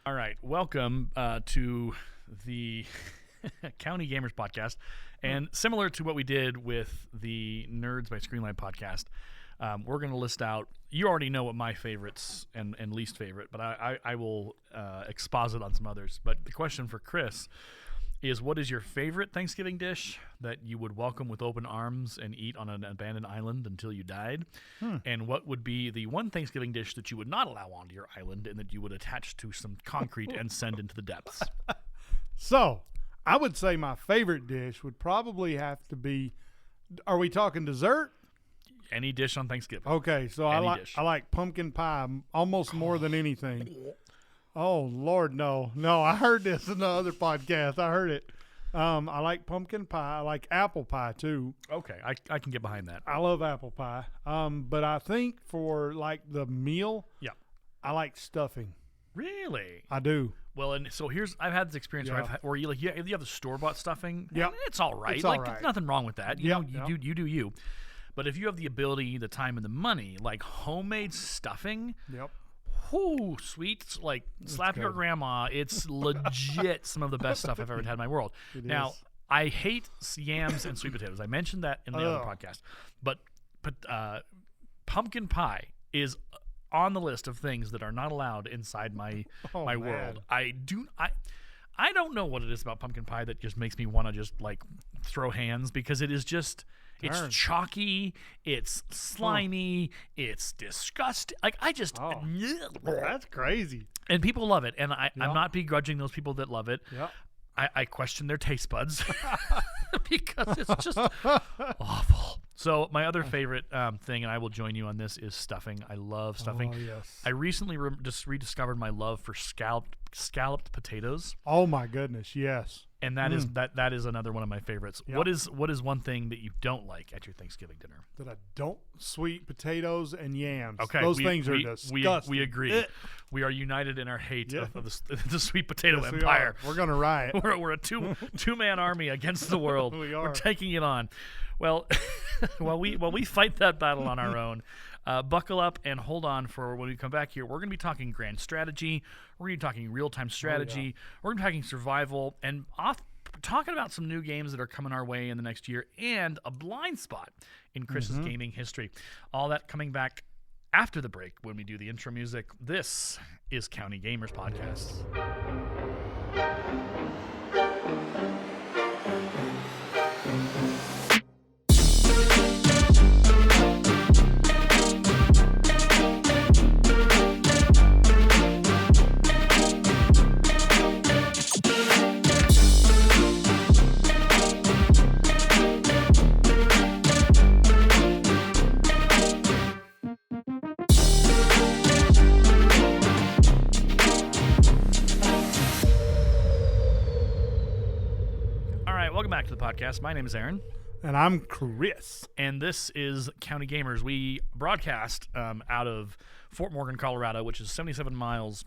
All right, welcome to the County Gamers podcast. And similar to what we did with the Nerds by Screenlight podcast, we're going to list out, you already know what my favorites and least favorite, but I will exposit on some others. But the question for Chris is, what is your favorite Thanksgiving dish that you would welcome with open arms and eat on an abandoned island until you died? And what would be the one Thanksgiving dish that you would not allow onto your island and that you would attach to some concrete and send into the depths? So, I would say my favorite dish would probably have to be, are we talking dessert? Any dish on Thanksgiving. Okay, so I like pumpkin pie almost more than anything. Oh, Lord, no. No, I heard this in the other podcast. I heard it. I like pumpkin pie. I like apple pie, too. Okay, I can get behind that. I love apple pie. But I think for, like, the meal, Yeah. I like stuffing. Really? I do. Well, and so I've had this experience where you have the store-bought stuffing. Yeah. And it's all right. It's all like, right. There's nothing wrong with that. You do you. But if you have the ability, the time, and the money, like homemade stuffing, Yep. whoo, sweet, like slap your grandma. It's legit some of the best stuff I've ever had in my world. Now, I hate yams and sweet potatoes. I mentioned that in the other podcast. But pumpkin pie is on the list of things that are not allowed inside my world. I don't know what it is about pumpkin pie that just makes me want to just like throw hands, because it is just it's chalky, it's slimy, it's disgusting. Like I just That's crazy. And people love it, and I'm not begrudging those people that love it. Yep. I question their taste buds because it's just awful. So my other favorite thing, and I will join you on this, is stuffing. I love stuffing. Oh, yes. I recently just rediscovered my love for scalloped potatoes. Oh, my goodness, yes. And that is another one of my favorites. Yep. What is one thing that you don't like at your Thanksgiving dinner? That I don't sweet potatoes and yams. Okay, those things are disgusting. We agree. We are united in our hate of the sweet potato yes, empire. We're gonna riot. We're a two-man army against the world. We are. We're taking it on. Well, while we fight that battle on our own, buckle up and hold on for when we come back here. We're going to be talking grand strategy. We're going to be talking real-time strategy. We're going to be talking survival, and talking about some new games that are coming our way in the next year, and a blind spot in Chris's gaming history. All that coming back after the break when we do the intro music. This is County Gamers Podcast. Welcome back to the podcast. My name is Aaron. And I'm Chris. And this is County Gamers. We broadcast out of Fort Morgan, Colorado, which is 77 miles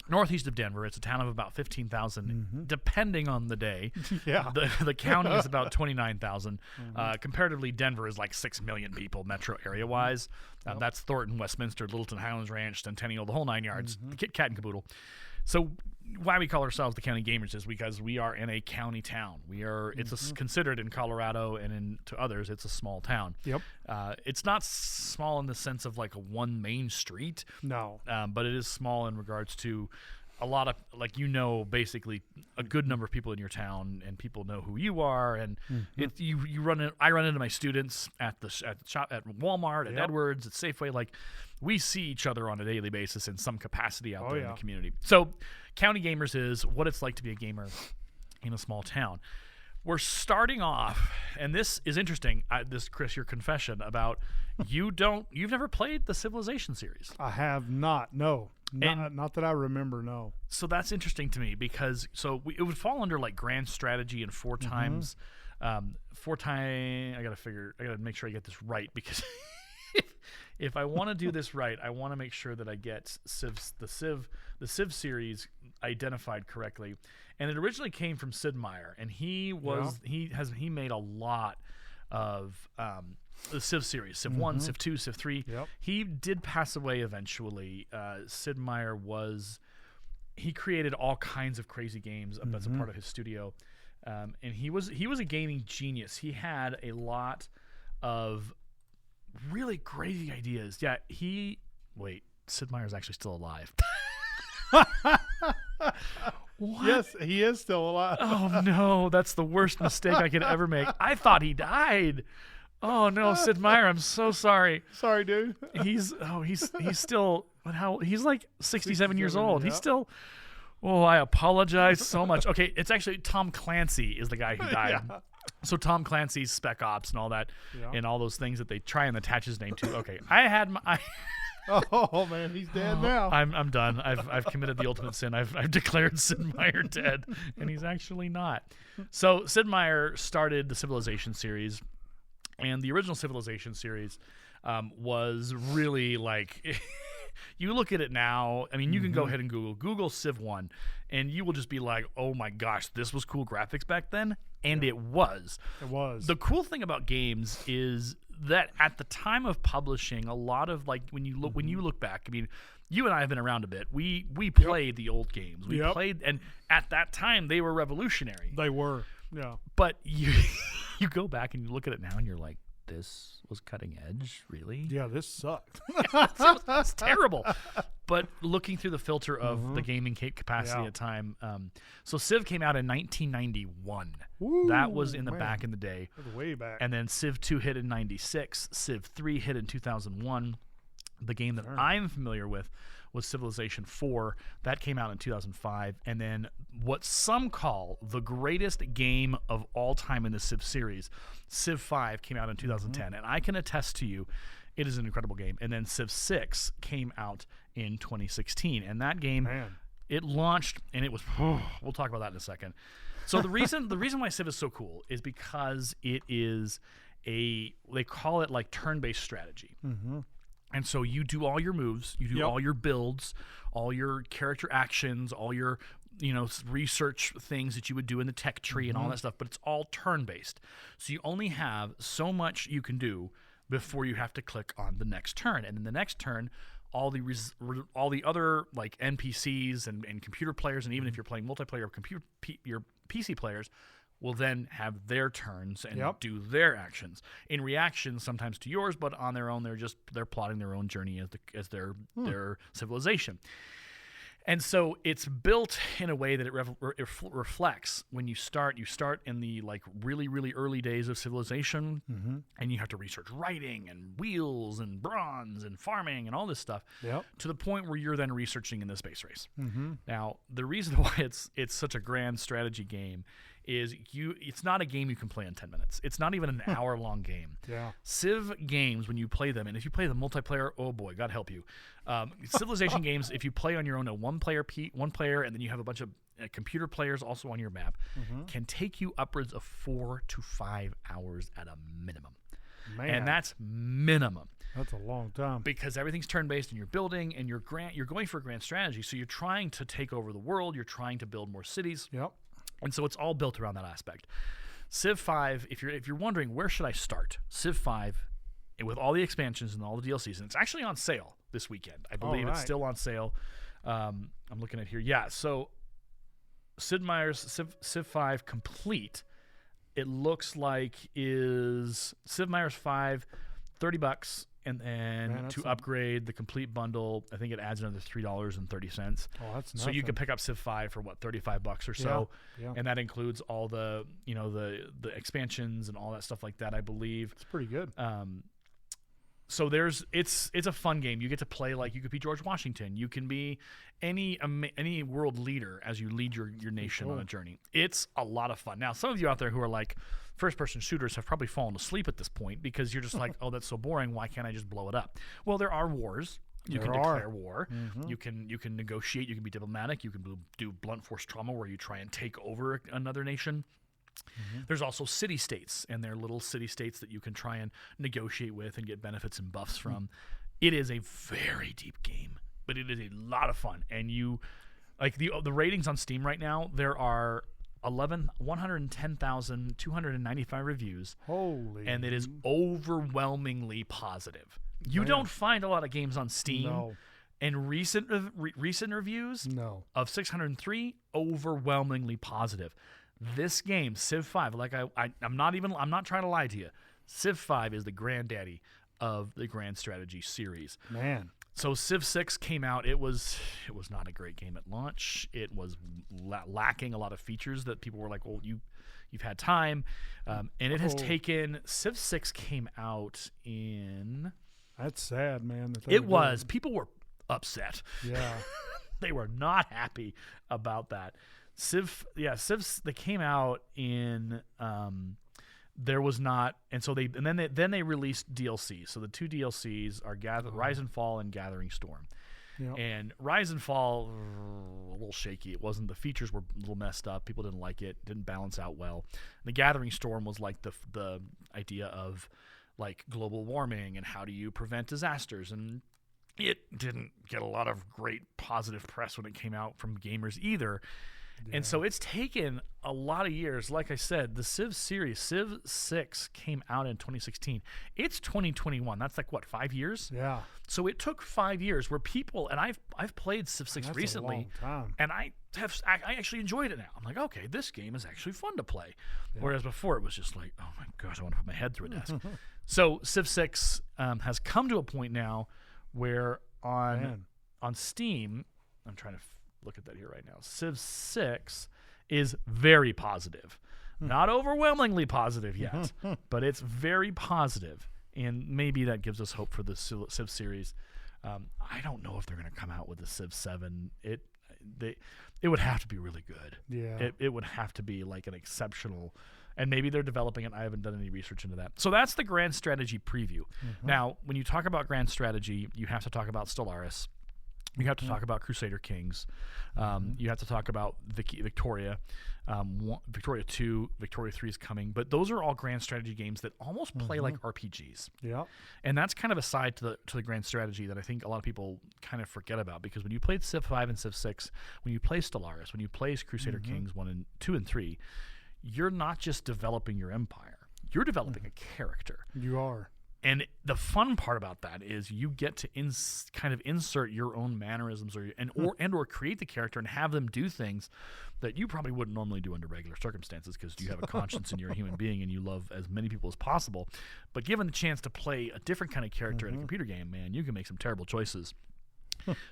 northeast of Denver. It's a town of about 15,000, depending on the day. Yeah. The county is about 29,000. Comparatively, Denver is like 6 million people metro area-wise. That's Thornton, Westminster, Littleton, Highlands Ranch, Centennial, the whole 9 yards, the Kit Kat and Caboodle. So why we call ourselves the County Gamers is because we are in a county town. We are. It's considered in Colorado and to others, it's a small town. Yep. It's not small in the sense of like a one main street. No. But it is small in regards to a lot of, like, basically a good number of people in your town, and people know who you are, and I run into my students at the shop, at Walmart, at Edwards, at Safeway. Like, we see each other on a daily basis in some capacity out there in the community. So County Gamers is what it's like to be a gamer in a small town. We're starting off, and this is interesting, Chris, your confession about you've never played the Civilization series. I have not, no. Not that I remember, no. So that's interesting to me, because it would fall under like grand strategy and four times. I gotta make sure I get this right, because if I want to do this right, I want to make sure that I get the Civ series identified correctly. And it originally came from Sid Meier, and he made a lot of the Civ series, Civ 1, Civ 2, Civ 3. Yep. He did pass away eventually. Sid Meier was he created all kinds of crazy games as a part of his studio. And he was a gaming genius. He had a lot of really crazy ideas. Yeah, Sid Meier's actually still alive. What? Yes, he is still alive. Oh no, that's the worst mistake I could ever make. I thought he died. Oh no, Sid Meier, I'm so sorry. Sorry, dude. He's still he's like 67 years old. Yeah. He's still I apologize so much. Okay, it's actually Tom Clancy is the guy who died. Yeah. So Tom Clancy's Spec Ops and all that, Yeah. and all those things that they try and attach his name to. Okay, I Oh man, he's dead now. I'm done. I've committed the ultimate sin. I've declared Sid Meier dead, and he's actually not. So Sid Meier started the Civilization series, and the original Civilization series was really like. You look at it now, I mean, you can go ahead and Google Civ 1, and you will just be like, oh my gosh, this was cool graphics back then, and it was. It was. The cool thing about games is that at the time of publishing, a lot of, like, when you look back, I mean, you and I have been around a bit. We played the old games. We played, and at that time, they were revolutionary. They were, yeah. But you go back and you look at it now, and you're like, this was cutting edge, really? Yeah, this sucked. It's terrible. But looking through the filter of the gaming capacity at the time, so Civ came out in 1991. Ooh, that was in the back in the day. That was way back. And then Civ 2 hit in 96. Civ 3 hit in 2001. The game that I'm familiar with was Civilization 4. That came out in 2005. And then what some call the greatest game of all time in the Civ series, Civ 5, came out in 2010. And I can attest to you, it is an incredible game. And then Civ 6 came out in 2016. And that game, it launched, and it was, we'll talk about that in a second. So the reason why Civ is so cool is because it is they call it like turn-based strategy. And so you do all your moves, you do all your builds, all your character actions, all your research things that you would do in the tech tree and all that stuff, but it's all turn-based. So you only have so much you can do before you have to click on the next turn. And in the next turn, all the other like NPCs and computer players, and even if you're playing multiplayer, your PC players will then have their turns and do their actions in reaction sometimes to yours, but on their own they're plotting their own journey as their civilization. And so it's built in a way that it reflects when you start in the like really, really early days of civilization, and you have to research writing and wheels and bronze and farming and all this stuff to the point where you're then researching in the space race. Now, the reason why it's such a grand strategy game is it's not a game you can play in 10 minutes. It's not even an hour-long game. Civ games, when you play them, and if you play the multiplayer, oh boy, God help you. Civilization games, if you play on your own, one player, and then you have a bunch of computer players also on your map, can take you upwards of 4 to 5 hours at a minimum. Man. And that's minimum. That's a long time. Because everything's turn-based, and you're building, and you're going for a grand strategy. So you're trying to take over the world. You're trying to build more cities. And so it's all built around that aspect. Civ 5, if you're wondering where should I start, Civ 5, with all the expansions and all the DLCs, and it's actually on sale this weekend. I believe it's still on sale. I'm looking at here. Yeah, so Sid Meier's Civ 5 Complete, it looks like is Sid Meier's 5, $30. And then to upgrade the complete bundle, I think it adds another $3.30. Oh, that's so you can pick up Civ 5 for what, $35 or so, and that includes all the the expansions and all that stuff like that. I believe it's pretty good. So it's a fun game. You get to play like you could be George Washington. You can be any world leader as you lead your nation on a journey. It's a lot of fun. Now, some of you out there who are like first-person shooters have probably fallen asleep at this point because you're just like, oh, that's so boring. Why can't I just blow it up? Well, there are wars. You can declare war. You can negotiate. You can be diplomatic. You can do blunt force trauma where you try and take over another nation. There's also city-states, and they're little city-states that you can try and negotiate with and get benefits and buffs from. It is a very deep game, but it is a lot of fun. And you, like the ratings on Steam right now, there are 110,295 reviews. Holy. And it is overwhelmingly positive. You don't find a lot of games on Steam And recent reviews of 603 overwhelmingly positive. This game, Civ 5, like I'm not trying to lie to you. Civ 5 is the granddaddy of the Grand Strategy series. Man. So Civ 6 came out. It was not a great game at launch. It was lacking a lot of features that people were like, well, you've had time. And it has taken, Civ 6 came out in... That's sad, man. It was. People were upset. Yeah. They were not happy about that. Civ, they came out in... there was not, and so then they released DLC. So the two DLCs are Rise and Fall and Gathering Storm. Yep. And Rise and Fall, a little shaky. It wasn't, the features were a little messed up. People didn't like it. Didn't balance out well. The Gathering Storm was like the idea of like global warming and how do you prevent disasters. And it didn't get a lot of great positive press when it came out from gamers either. Yeah. And so it's taken a lot of years. Like I said, the Civ series, Civ 6 came out in 2016. It's 2021. That's like, what, 5 years? Yeah. So it took 5 years where people, and I've played Civ 6 recently, a long time. And I actually enjoyed it now. I'm like, okay, this game is actually fun to play. Yeah. Whereas before it was just like, oh my gosh, I want to put my head through a desk. So Civ 6 has come to a point now where on Steam, I'm trying to look at that here right now. Civ 6 is very positive. Not overwhelmingly positive yet, but it's very positive. And maybe that gives us hope for the Civ series. I don't know if they're going to come out with a Civ 7. It would have to be really good. Yeah. It would have to be like an exceptional, and maybe they're developing it. I haven't done any research into that. So that's the Grand Strategy preview. Now, when you talk about Grand Strategy, you have to talk about Stellaris. You have to talk about Crusader Kings. You have to talk about Victoria. Victoria 2, Victoria 3 is coming. But those are all Grand Strategy games that almost play like RPGs. Yeah. And that's kind of a side to the Grand Strategy that I think a lot of people kind of forget about. Because when you played Civ 5 and Civ 6, when you play Stellaris, when you play Crusader Kings 1 and 2 and 3, you're not just developing your empire. You're developing a character. You are. And the fun part about that is you get to kind of insert your own mannerisms or create the character and have them do things that you probably wouldn't normally do under regular circumstances because you have a conscience and you're a human being and you love as many people as possible. But given the chance to play a different kind of character in a computer game, man, you can make some terrible choices.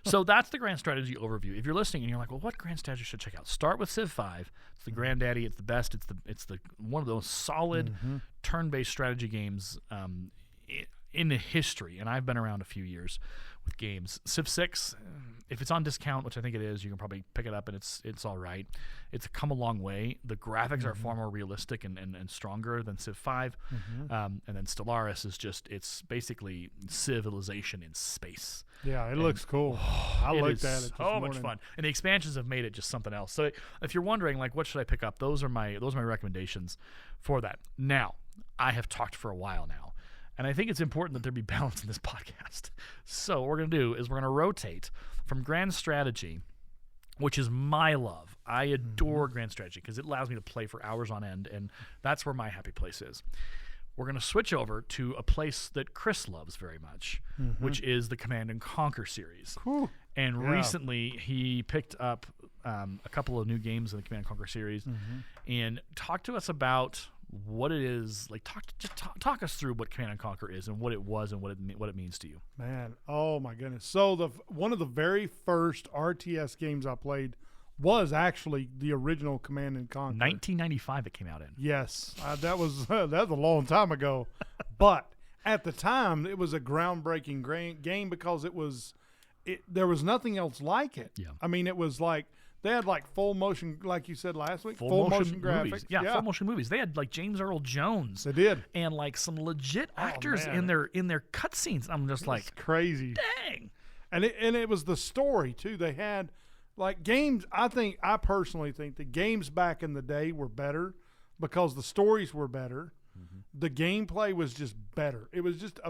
So that's the Grand Strategy overview. If you're listening and you're like, well, what Grand Strategy should I check out? Start with Civ 5. It's the granddaddy. It's the best. It's the one of those solid turn-based strategy games in the history, and I've been around a few years with games. Civ 6, if it's on discount, which I think it is, you can probably pick it up and it's all right. It's come a long way. The graphics are far more realistic and stronger than Civ 5. And then Stellaris is it's basically civilization in space. Yeah, it looks cool. I looked at it this so morning. Much fun. And the expansions have made it just something else. So if you're wondering, like, what should I pick up, those are my recommendations for that. Now, I have talked for a while now. And I think it's important that there be balance in this podcast. So what we're going to do is we're going to rotate from Grand Strategy, which is my love. I adore Grand Strategy because it allows me to play for hours on end, and that's where my happy place is. We're going to switch over to a place that Chris loves very much, which is the Command & Conquer series. Cool. And recently he picked up a couple of new games in the Command & Conquer series and talked to us about what it is. Like, talk us through what Command & Conquer is and what it was and what it means to you. Man, oh my goodness. So one of the very first RTS games I played was actually the original Command & Conquer. 1995 it came out in. Yes, that was a long time ago. But at the time, it was a groundbreaking game because there was nothing else like it. Yeah. I mean, it was like they had like full motion, like you said last week, full motion graphics. Movies. Yeah, full motion movies. They had like James Earl Jones. They did, and like some legit actors in their cutscenes. I'm just like, it's crazy. Dang. And it was the story too. They had like games. I personally think the games back in the day were better because the stories were better. The gameplay was just better. It was just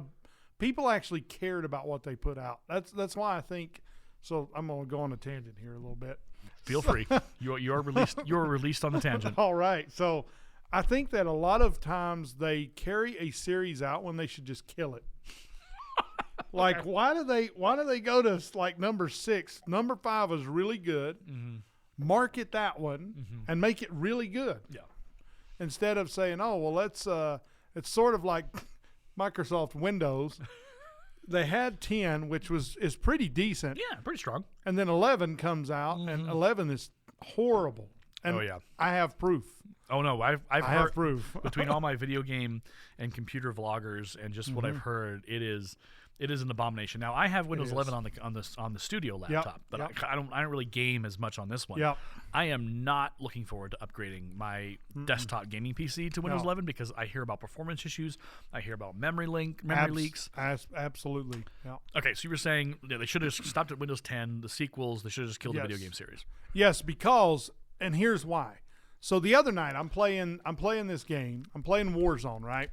people actually cared about what they put out. That's why I think. So I'm gonna go on a tangent here a little bit. Feel free. You are released. You are released on the tangent. All right. So I think that a lot of times they carry a series out when they should just kill it. Like, Okay. why do they go to like number 6? Number 5 is really good. Market that one and make it really good. Yeah. Instead of saying, oh, well, let's it's sort of like Microsoft Windows. They had 10, which is pretty decent. Yeah, pretty strong. And then 11 comes out, and 11 is horrible. And Oh, yeah. I have proof. Oh, no. I've I heard have proof. between all my video game and computer vloggers and just what I've heard, it is an abomination. Now I have Windows 11 on the studio laptop, but I don't really game as much on this one. Yep. I am not looking forward to upgrading my desktop gaming PC to Windows 11 because I hear about performance issues. I hear about memory leaks. Absolutely. Yeah. Okay, so you were saying they should have stopped at Windows 10. The sequels, they should have just killed the video game series. Yes, because, and here's why. So the other night I'm playing this game. I'm playing Warzone, right?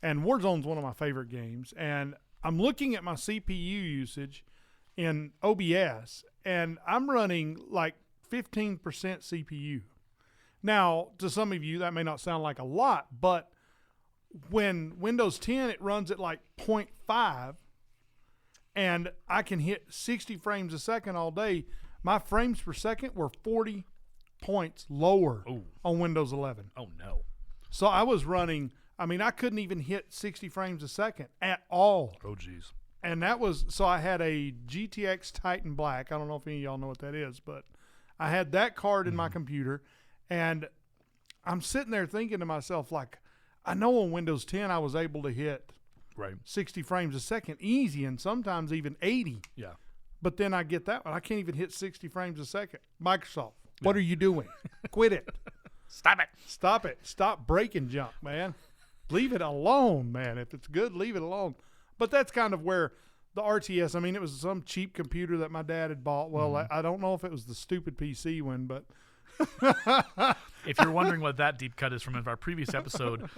And Warzone's one of my favorite games. And I'm looking at my CPU usage in OBS, and I'm running like 15% CPU. Now, to some of you, that may not sound like a lot, but when Windows 10, it runs at like 0.5, and I can hit 60 frames a second all day. My frames per second were 40 points lower on Windows 11. Oh, no. So I was running, I couldn't even hit 60 frames a second at all. Oh, geez. And that was, so I had a GTX Titan Black. I don't know if any of y'all know what that is, but I had that card in my computer, and I'm sitting there thinking to myself, like, I know on Windows 10 I was able to hit 60 frames a second easy, and sometimes even 80. Yeah. But then I get that one. I can't even hit 60 frames a second. Microsoft, what are you doing? Quit it. Stop it. Stop it. Stop breaking junk, man. Leave it alone, man. If it's good, leave it alone. But that's kind of where the RTS, it was some cheap computer that my dad had bought. Well, I don't know if it was the stupid PC one, but if you're wondering what that deep cut is from our previous episode,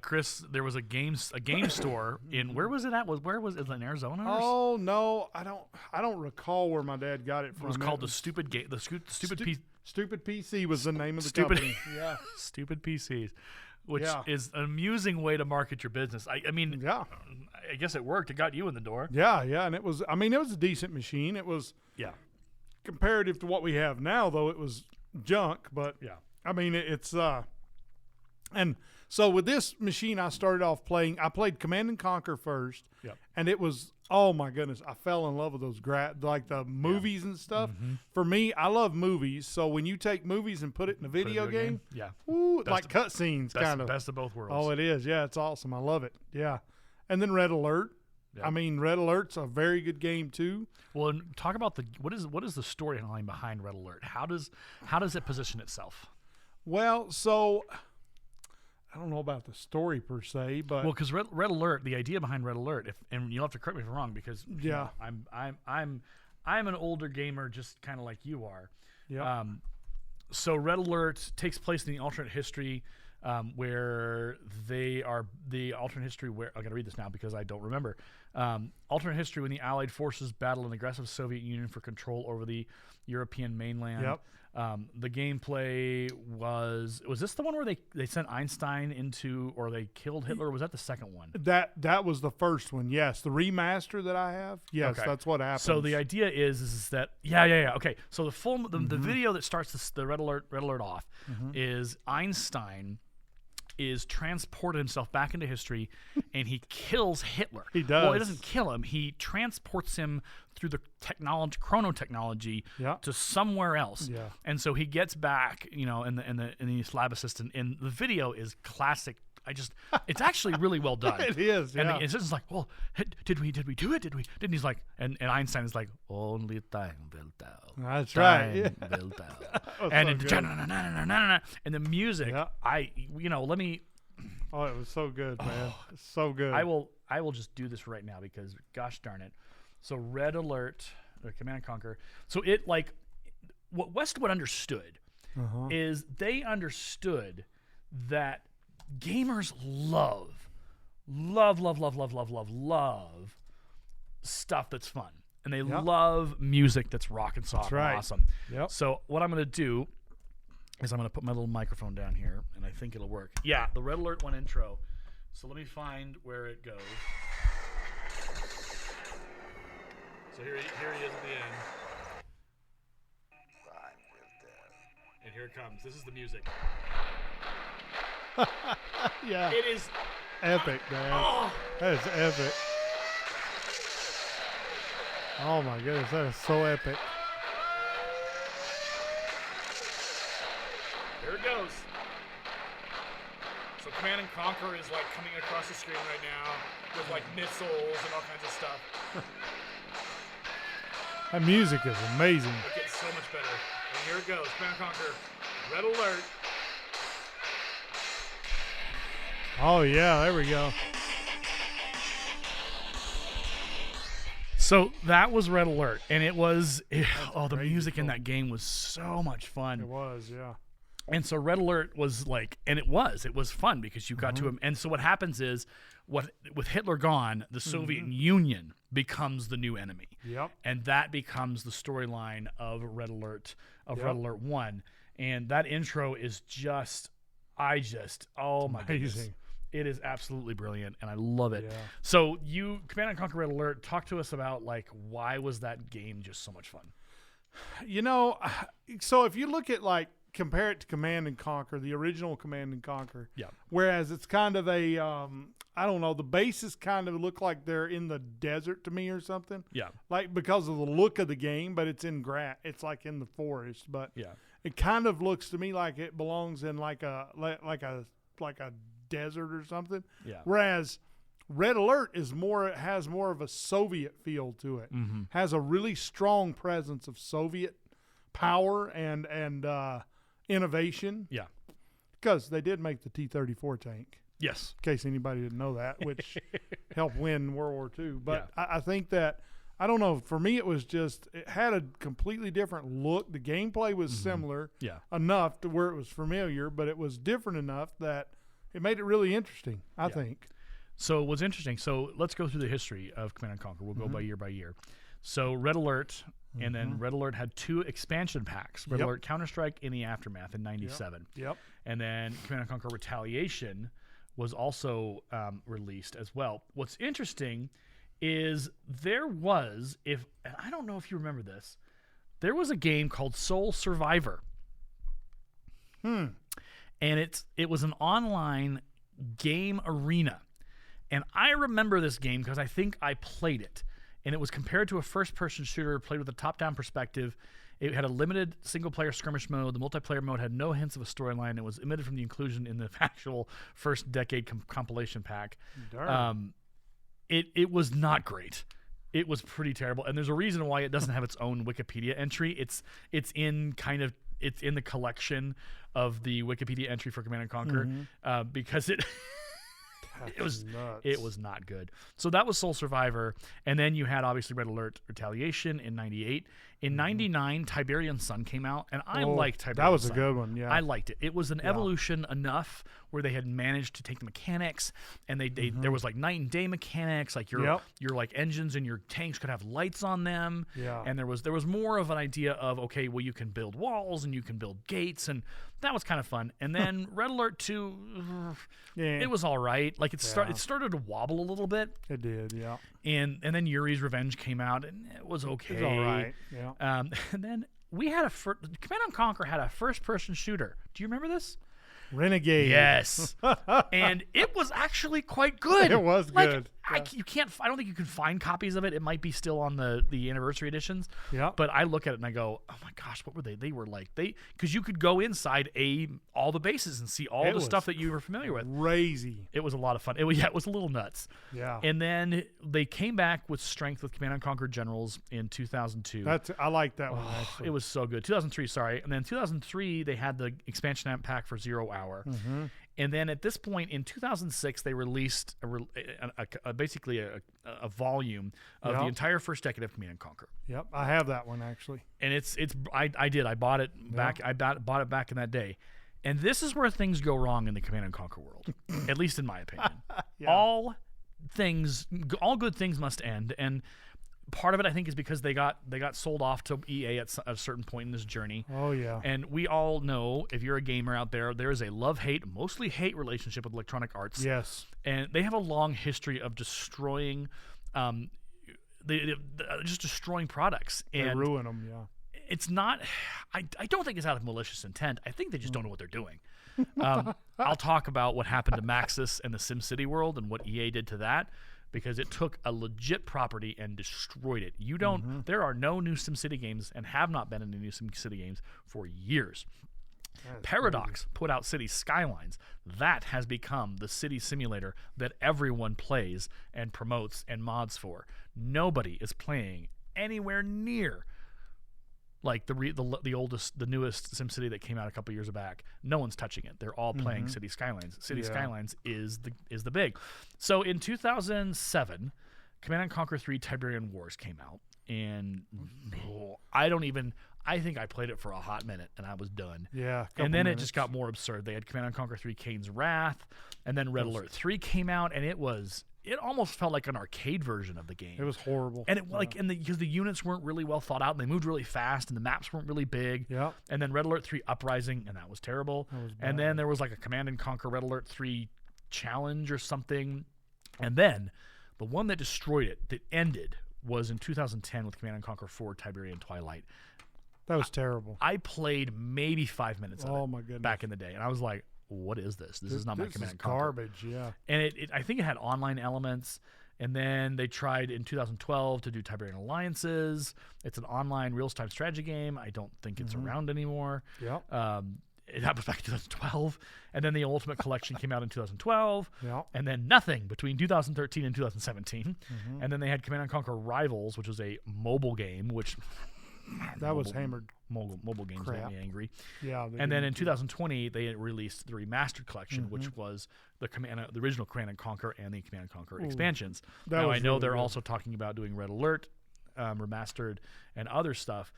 Chris, there was a game store in, where was it at? Where was it, in Arizona? Oh no, I don't recall where my dad got it from. It was called the Stupid PC was the name of the Stupid company. Yeah, Stupid PCs, which is an amusing way to market your business. I guess it worked. It got you in the door. Yeah, and it was. It was a decent machine. It was. Yeah. Comparative to what we have now, though, it was junk. But it's and so with this machine, I started off playing. I played Command and Conquer first. Yep. And it was, oh my goodness, I fell in love with those like the movies and stuff. For me, I love movies. So when you take movies and put it in a video game, like cutscenes, kind of best of both worlds. Oh, it is. Yeah, it's awesome. I love it. Yeah. And then Red Alert. Yeah. Red Alert's a very good game too. Well, and talk about what is the storyline behind Red Alert? How does it position itself? Well, so I don't know about the story per se, but because Red Alert, the idea behind Red Alert, and you'll have to correct me if I'm wrong, because I'm an older gamer, just kind of like you are. Yeah. So Red Alert takes place in the alternate history. Where they are the alternate history where I got to read this now because I don't remember. Alternate history when the Allied forces battle an aggressive Soviet Union for control over the European mainland. Yep. The gameplay was this the one where they sent Einstein into, or they killed Hitler? Or was that the second one? That was the first one. Yes, the remaster that I have. Yes, okay. That's what happened. So the idea is that okay. So the video that starts the Red Alert off is Einstein is transported himself back into history, and he kills Hitler. He does. Well, he doesn't kill him. He transports him through the chrono technology to somewhere else. Yeah. And so he gets back, in the lab assistant. And the video is classic. It's actually really well done. It is. Yeah. And it's just like, well, did we do it? Didn't he's like, and Einstein is like, only time will tell. That's time right. will tell. And the music, let me. Oh, it was so good, man. So good. I will just do this right now because gosh darn it. So Red Alert, or Command and Conquer. So it what Westwood understood is they understood that gamers love stuff that's fun. And they love music that's rock and soft and awesome. Yep. So what I'm going to do is I'm going to put my little microphone down here, and I think it'll work. Yeah, the Red Alert 1 intro. So let me find where it goes. So here he is at the end. And here it comes. This is the music. Yeah. It is epic, man. Oh. That is epic. Oh my goodness, that is so epic. Here it goes. So Command and Conquer is like coming across the screen right now with like missiles and all kinds of stuff. That music is amazing. It gets so much better. And here it goes. Command and Conquer. Red alert. Oh yeah, there we go. So that was Red Alert, and it was the music in cool. that game was so much fun. It was, yeah. And so Red Alert was like, and it was fun because you got to him. And so what happens is, with Hitler gone, the Soviet Union becomes the new enemy. Yep. And that becomes the storyline of Red Alert, Red Alert 1. And that intro is just, oh my goodness. It is absolutely brilliant, and I love it. Yeah. So you, Command & Conquer Red Alert, talk to us about, like, why was that game just so much fun? You know, so if you look at, like, compare it to Command & Conquer, the original Command & Conquer. Yeah. Whereas it's kind of a, I don't know, the bases kind of look like they're in the desert to me or something. Yeah. Like, because of the look of the game, but it's in it's like in the forest. But yeah, it kind of looks to me like it belongs in like a desert or something. Yeah. Whereas Red Alert has more of a Soviet feel to it. Mm-hmm. Has a really strong presence of Soviet power and innovation. Yeah. Because they did make the T-34 tank. Yes. In case anybody didn't know that, which helped win World War II. But Yeah. I think that, I don't know, for me it had a completely different look. The gameplay was similar enough to where it was familiar, but it was different enough that it made it really interesting, I think. So what's interesting, so let's go through the history of Command & Conquer. We'll go by year. So Red Alert, and then Red Alert had 2 expansion packs. Red Alert Counter-Strike in the Aftermath in 97. Yep. And then Command & Conquer Retaliation was also released as well. What's interesting is there was, and I don't know if you remember this, there was a game called Soul Survivor. And it was an online game arena. And I remember this game because I think I played it. And it was compared to a first-person shooter played with a top-down perspective. It had a limited single-player skirmish mode. The multiplayer mode had no hints of a storyline. It was omitted from the inclusion in the actual first decade compilation pack. It was not great. It was pretty terrible. And there's a reason why it doesn't have its own Wikipedia entry. It's in the collection of the Wikipedia entry for Command & Conquer because it was not good. So that was Soul Survivor, and then you had obviously Red Alert Retaliation in 98. In 99, Tiberian Sun came out, and I liked Tiberian Sun. That was a good one, yeah. I liked it. It was an evolution enough where they had managed to take the mechanics, and there was like night and day mechanics, like your like engines and your tanks could have lights on them. Yeah. And there was more of an idea of, okay, well, you can build walls and you can build gates, and that was kind of fun. And then Red Alert 2, it was all right. Like it started to wobble a little bit. It did, yeah. And then Yuri's Revenge came out, and it was okay. It was all right, yeah. And then we had Command & Conquer had a first-person shooter. Do you remember this? Renegade. Yes. And it was actually quite good. It was good. I don't think you can find copies of it. It might be still on the anniversary editions. Yeah. But I look at it and I go, oh my gosh, what were they? They were like, because you could go inside all the bases and see all the stuff that you were familiar with. Crazy. It was a lot of fun. It was a little nuts. Yeah. And then they came back with strength with Command & Conquer Generals in 2002. I like that one, actually. It was so good. 2003, sorry. And then 2003, they had the expansion amp pack for 0 Hour. And then at this point in 2006, they released basically a volume of the entire first decade of Command & Conquer. Yep, I have that one actually. And I bought it back. I bought it back in that day. And this is where things go wrong in the Command & Conquer world, at least in my opinion. All good things must end, and part of it, I think, is because they got sold off to EA at a certain point in this journey. Oh, yeah. And we all know, if you're a gamer out there, there is a love-hate, mostly hate relationship with Electronic Arts. Yes. And they have a long history of destroying just destroying products. They And ruin them, yeah. it's not, I don't think it's out of malicious intent. I think they just don't know what they're doing. I'll talk about what happened to Maxis and the SimCity world and what EA did to that, because it took a legit property and destroyed it. You don't, there are no new SimCity games and have not been any new SimCity games for years. Paradox put out City Skylines. That has become the city simulator that everyone plays and promotes and mods for. Nobody is playing anywhere near like the newest SimCity that came out a couple years back. No one's touching it. They're all playing City Skylines. City Skylines is the big. So in 2007, Command & Conquer 3 Tiberian Wars came out, and I think I played it for a hot minute and I was done. Yeah. And then it just got more absurd. They had Command & Conquer 3 Kane's Wrath, and then Red Alert 3 came out, and it almost felt like an arcade version of the game. It was horrible. And because the units weren't really well thought out, and they moved really fast, and the maps weren't really big. Yeah. And then Red Alert 3 Uprising, and that was terrible. And then there was like a Command & Conquer Red Alert 3 Challenge or something. And then the one that destroyed it, that ended, was in 2010 with Command & Conquer 4 Tiberian Twilight. That was terrible. I played maybe 5 minutes of it my goodness. back in the day, and I was like, what is this? This is not my Command & Conquer. Garbage, yeah. And I think it had online elements, and then they tried in 2012 to do Tiberian Alliances. It's an online real-time strategy game. I don't think it's around anymore. Yeah. That was back in 2012. And then the Ultimate Collection came out in 2012. Yeah. And then nothing between 2013 and 2017. And then they had Command & Conquer Rivals, which was a mobile game, which... That was hammered. Mobile games made me angry. Yeah. And then in 2020, they released the Remastered Collection, which was the original Command & Conquer and the Command & Conquer expansions. Now, I know really they're good. also talking about doing Red Alert, Remastered, and other stuff.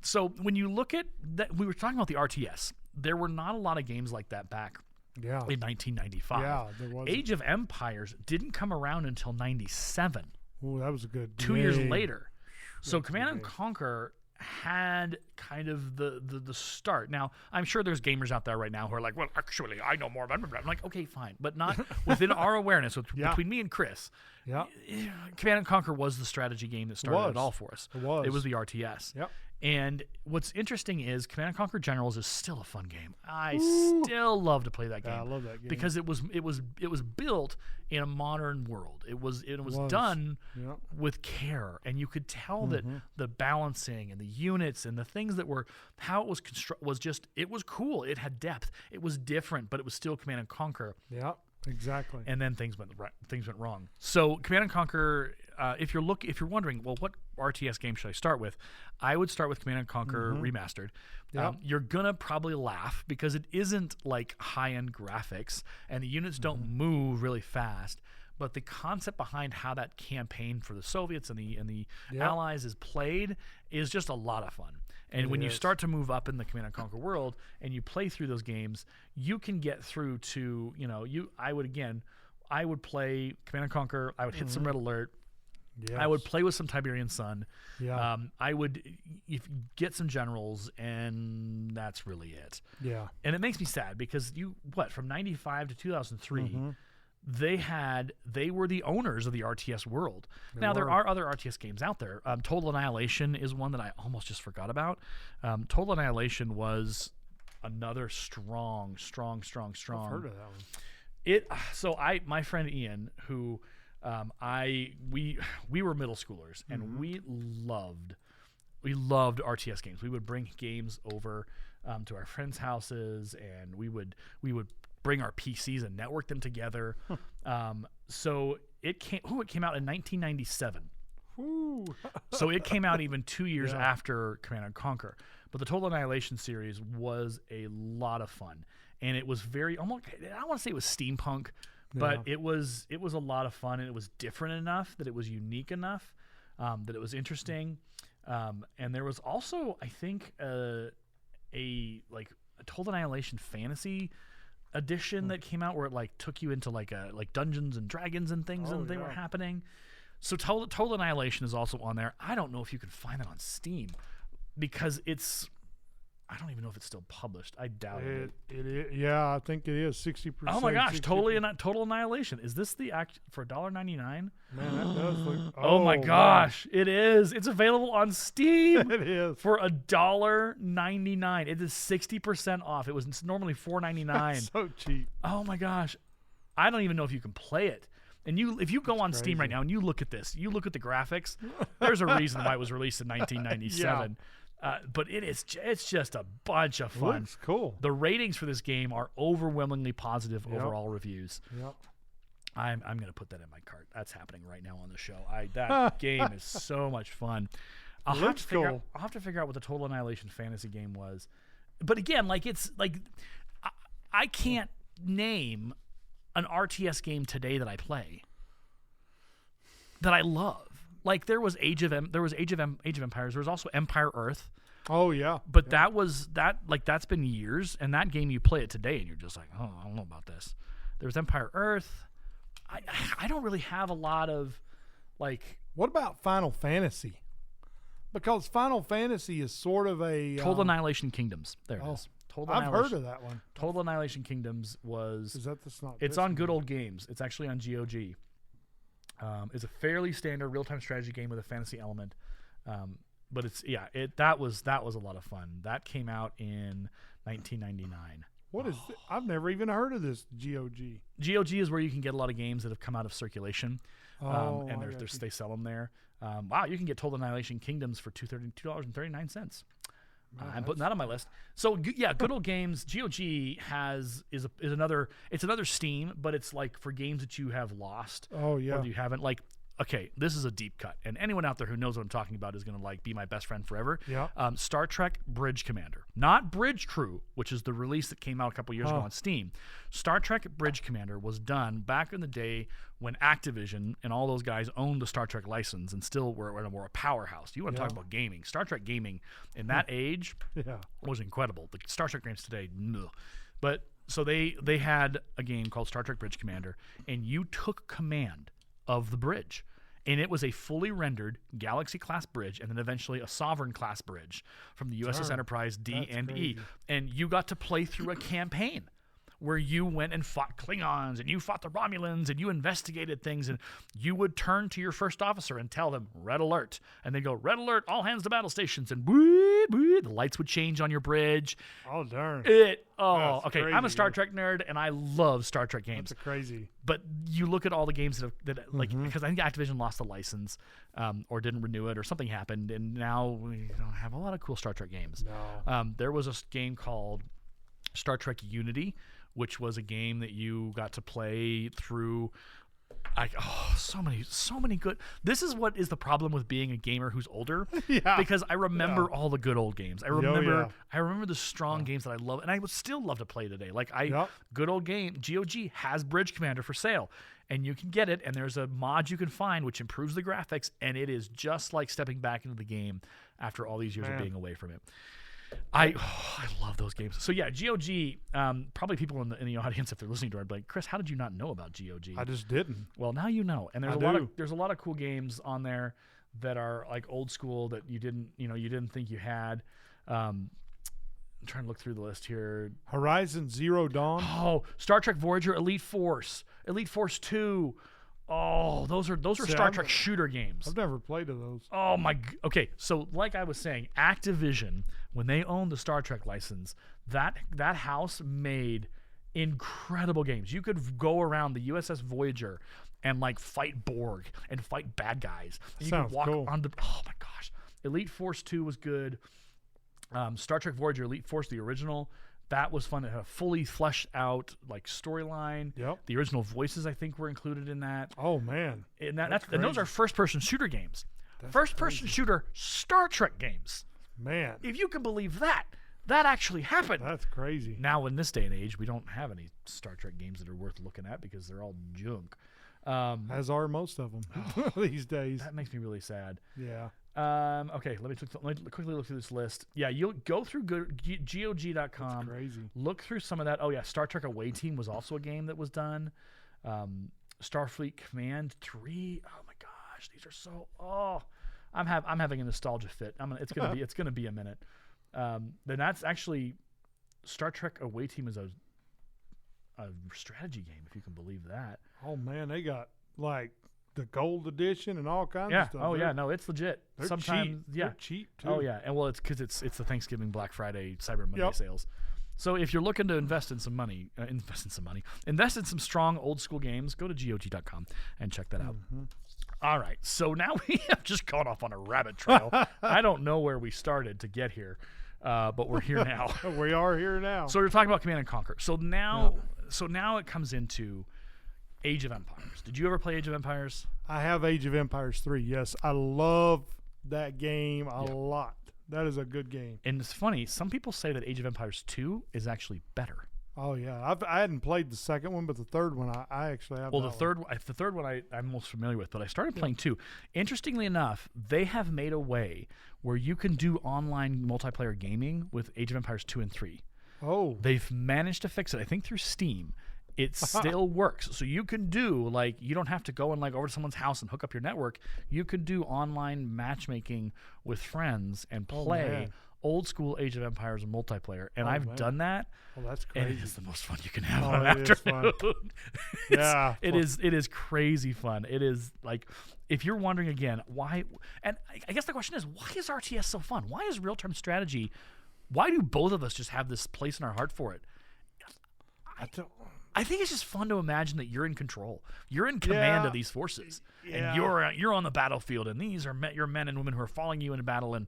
So when you look at that, we were talking about the RTS. There were not a lot of games like that back in 1995. Yeah, there was. Age of Empires didn't come around until 97. Oh, that was a good 2 years later. So Command & Conquer had kind of the start. Now, I'm sure there's gamers out there right now who are like, well, actually, I know more about it. I'm like, okay, fine. But not within our awareness, between me and Chris. Yeah. Command & Conquer was the strategy game that started it all for us. It was the RTS. Yep. And what's interesting is Command & Conquer Generals is still a fun game. I still love to play that game. Yeah, I love that game because it was built in a modern world. It was done with care, and you could tell that the balancing and the units and the things that were how it was it was cool. It had depth. It was different, but it was still Command & Conquer. Yeah. Exactly. And then things went wrong. So Command & Conquer, if you're wondering, well, what RTS game should I start with? I would start with Command & Conquer Remastered. Yep. You're gonna probably laugh because it isn't like high-end graphics, and the units don't move really fast. But the concept behind how that campaign for the Soviets and the Allies is played is just a lot of fun. And when you start to move up in the Command & Conquer world and you play through those games, you can get through to, I would play Command & Conquer, I would hit some Red Alert, I would play with some Tiberian Sun, I would get some generals, and that's really it. Yeah. And it makes me sad because from 95 to 2003, they were the owners of the RTS world. There are other RTS games out there. Total Annihilation is one that I almost just forgot about. Total Annihilation was another strong. I've heard of that one. My friend Ian, who we were middle schoolers, and we loved RTS games. We would bring games over to our friends' houses, and we would bring our PCs and network them together. So it came out in 1997. So it came out even 2 years after Command & Conquer. But the Total Annihilation series was a lot of fun, and it was very almost. I don't want to say it was steampunk, but it was a lot of fun, and it was different enough that it was unique enough that it was interesting. And there was also, I think, a Total Annihilation fantasy edition that came out where it took you into like Dungeons and Dragons and things and they were happening. So Total Annihilation is also on there. I don't know if you can find that on Steam because it's I don't even know if it's still published. I doubt it. It is. Yeah, I think it is 60%. Oh my gosh! Total Annihilation. Is this the act for $1.99? Man, that does look. Oh my man. gosh! It is. It's available on Steam. It is for $1.99. It is 60% off. It was normally $4.99. so cheap. Oh my gosh! I don't even know if you can play it. And if you go on Steam right now and you look at this, you look at the graphics. There's a reason why it was released in 1997. But it's just a bunch of fun. Looks cool. The ratings for this game are overwhelmingly positive overall reviews. Yep. I'm going to put that in my cart. That's happening right now on the show. That game is so much fun. I'll have to figure out what the Total Annihilation fantasy game was. But again, I can't name an RTS game today that I play that I love. Like there was Age of Empires. There was also Empire Earth. Oh yeah. But that's been years, and that game you play it today and you're just like, oh, I don't know about this. There was Empire Earth. I don't really have a lot of like. What about Final Fantasy? Because Final Fantasy is sort of a Total Annihilation Kingdoms. There it is. I've heard of that one. Total Annihilation Kingdoms was. Is that that's not? It's on Good Old Games. It's actually on GOG. It's a fairly standard real-time strategy game with a fantasy element, but that was a lot of fun. That came out in 1999. What is? I've never even heard of this GOG. GOG is where you can get a lot of games that have come out of circulation, and they sell them there. Wow, you can get Total Annihilation Kingdoms for $2.39. I'm putting that on my list. So yeah, Good Old Games. GOG is another. It's another Steam, but it's like for games that you have lost. Oh yeah. Or you haven't like. Okay, this is a deep cut, and anyone out there who knows what I'm talking about is going to like be my best friend forever. Yeah. Star Trek Bridge Commander, not Bridge Crew, which is the release that came out a couple years ago on Steam. Star Trek Bridge Commander was done back in the day when Activision and all those guys owned the Star Trek license and still were a powerhouse. You want to talk about gaming? Star Trek gaming in that age was incredible. The Star Trek games today, no. But so they had a game called Star Trek Bridge Commander, and you took command of the bridge, and it was a fully rendered Galaxy class bridge and then eventually a Sovereign class bridge from the USS Enterprise D and E, and you got to play through a campaign where you went and fought Klingons and you fought the Romulans and you investigated things, and you would turn to your first officer and tell them red alert, and they'd go red alert, all hands to battle stations, and the lights would change on your bridge. Oh darn. Okay, I'm a Star Trek nerd and I love Star Trek games. That's crazy. But you look at all the games that because I think Activision lost the license or didn't renew it or something happened, and now we don't have a lot of cool Star Trek games. No. There was a game called Star Trek Unity, which was a game that you got to play through. So many good. This is what is the problem with being a gamer who's older. Because I remember all the good old games. I remember the strong games that I love, and I would still love to play today. Like good old game. GOG has Bridge Commander for sale, and you can get it. And there's a mod you can find which improves the graphics, and it is just like stepping back into the game after all these years of being away from it. I love those games. So yeah, GOG. Probably people in the audience, if they're listening to it, are like, Chris, how did you not know about GOG? I just didn't. Well, now you know. And there's a lot of cool games on there that are like old school that you didn't think you had. I'm trying to look through the list here. Horizon Zero Dawn. Oh, Star Trek Voyager, Elite Force 2. Oh, those are Star Trek shooter games. I've never played of those. Oh my. Okay, so like I was saying, Activision, when they owned the Star Trek license, that house made incredible games. You could go around the USS Voyager and like fight Borg and fight bad guys. And you could walk on the. Oh my gosh, Elite Force 2 was good. Star Trek Voyager, Elite Force, the original. That was fun. It had a fully fleshed out like storyline. Yep. The original voices, I think, were included in that. Oh man. And those are first-person shooter games. First-person shooter Star Trek games. Man. If you can believe that actually happened. That's crazy. Now, in this day and age, we don't have any Star Trek games that are worth looking at because they're all junk. As are most of them these days. That makes me really sad. Yeah. Okay, let me quickly look through this list. Yeah, you'll go through GOG.com. That's crazy. Look through some of that. Oh yeah, Star Trek Away Team was also a game that was done. Starfleet Command 3. Oh my gosh, these are so. Oh, I'm having a nostalgia fit. It's gonna be a minute. then that's actually Star Trek Away Team is a strategy game, if you can believe that. Oh man, they got like the gold edition and all kinds of stuff. Oh yeah, no, it's legit. They're Sometimes, cheap. yeah, They're cheap too. Oh yeah, and well, it's because it's the Thanksgiving, Black Friday, Cyber Monday sales. So if you're looking to invest in some money, invest in some strong old school games, go to GOG.com and check that out. Mm-hmm. All right, so now we have just gone off on a rabbit trail. I don't know where we started to get here, but we're here now. We are here now. So you're talking about Command and Conquer. So now it comes into Age of Empires. Did you ever play Age of Empires? I have Age of Empires 3. Yes, I love that game a lot. That is a good game. And it's funny, some people say that Age of Empires 2 is actually better. Oh yeah, I hadn't played the second one, but the third one I actually have. Well, the third one I'm most familiar with, but I started playing 2. Interestingly enough, they have made a way where you can do online multiplayer gaming with Age of Empires 2 and 3. Oh, they've managed to fix it. I think through Steam. It still works. So you can do, like, you don't have to go and, like, over to someone's house and hook up your network. You can do online matchmaking with friends and play old school Age of Empires multiplayer. And I've done that. Oh, that's crazy. And it is the most fun you can have on an afternoon. It is crazy fun. It is, like, if you're wondering again, why, and I guess the question is, why is RTS so fun? Why is real-time strategy, why do both of us just have this place in our heart for it? I think it's just fun to imagine that you're in control. You're in command of these forces, and you're on the battlefield, and these are your men and women who are following you in battle, and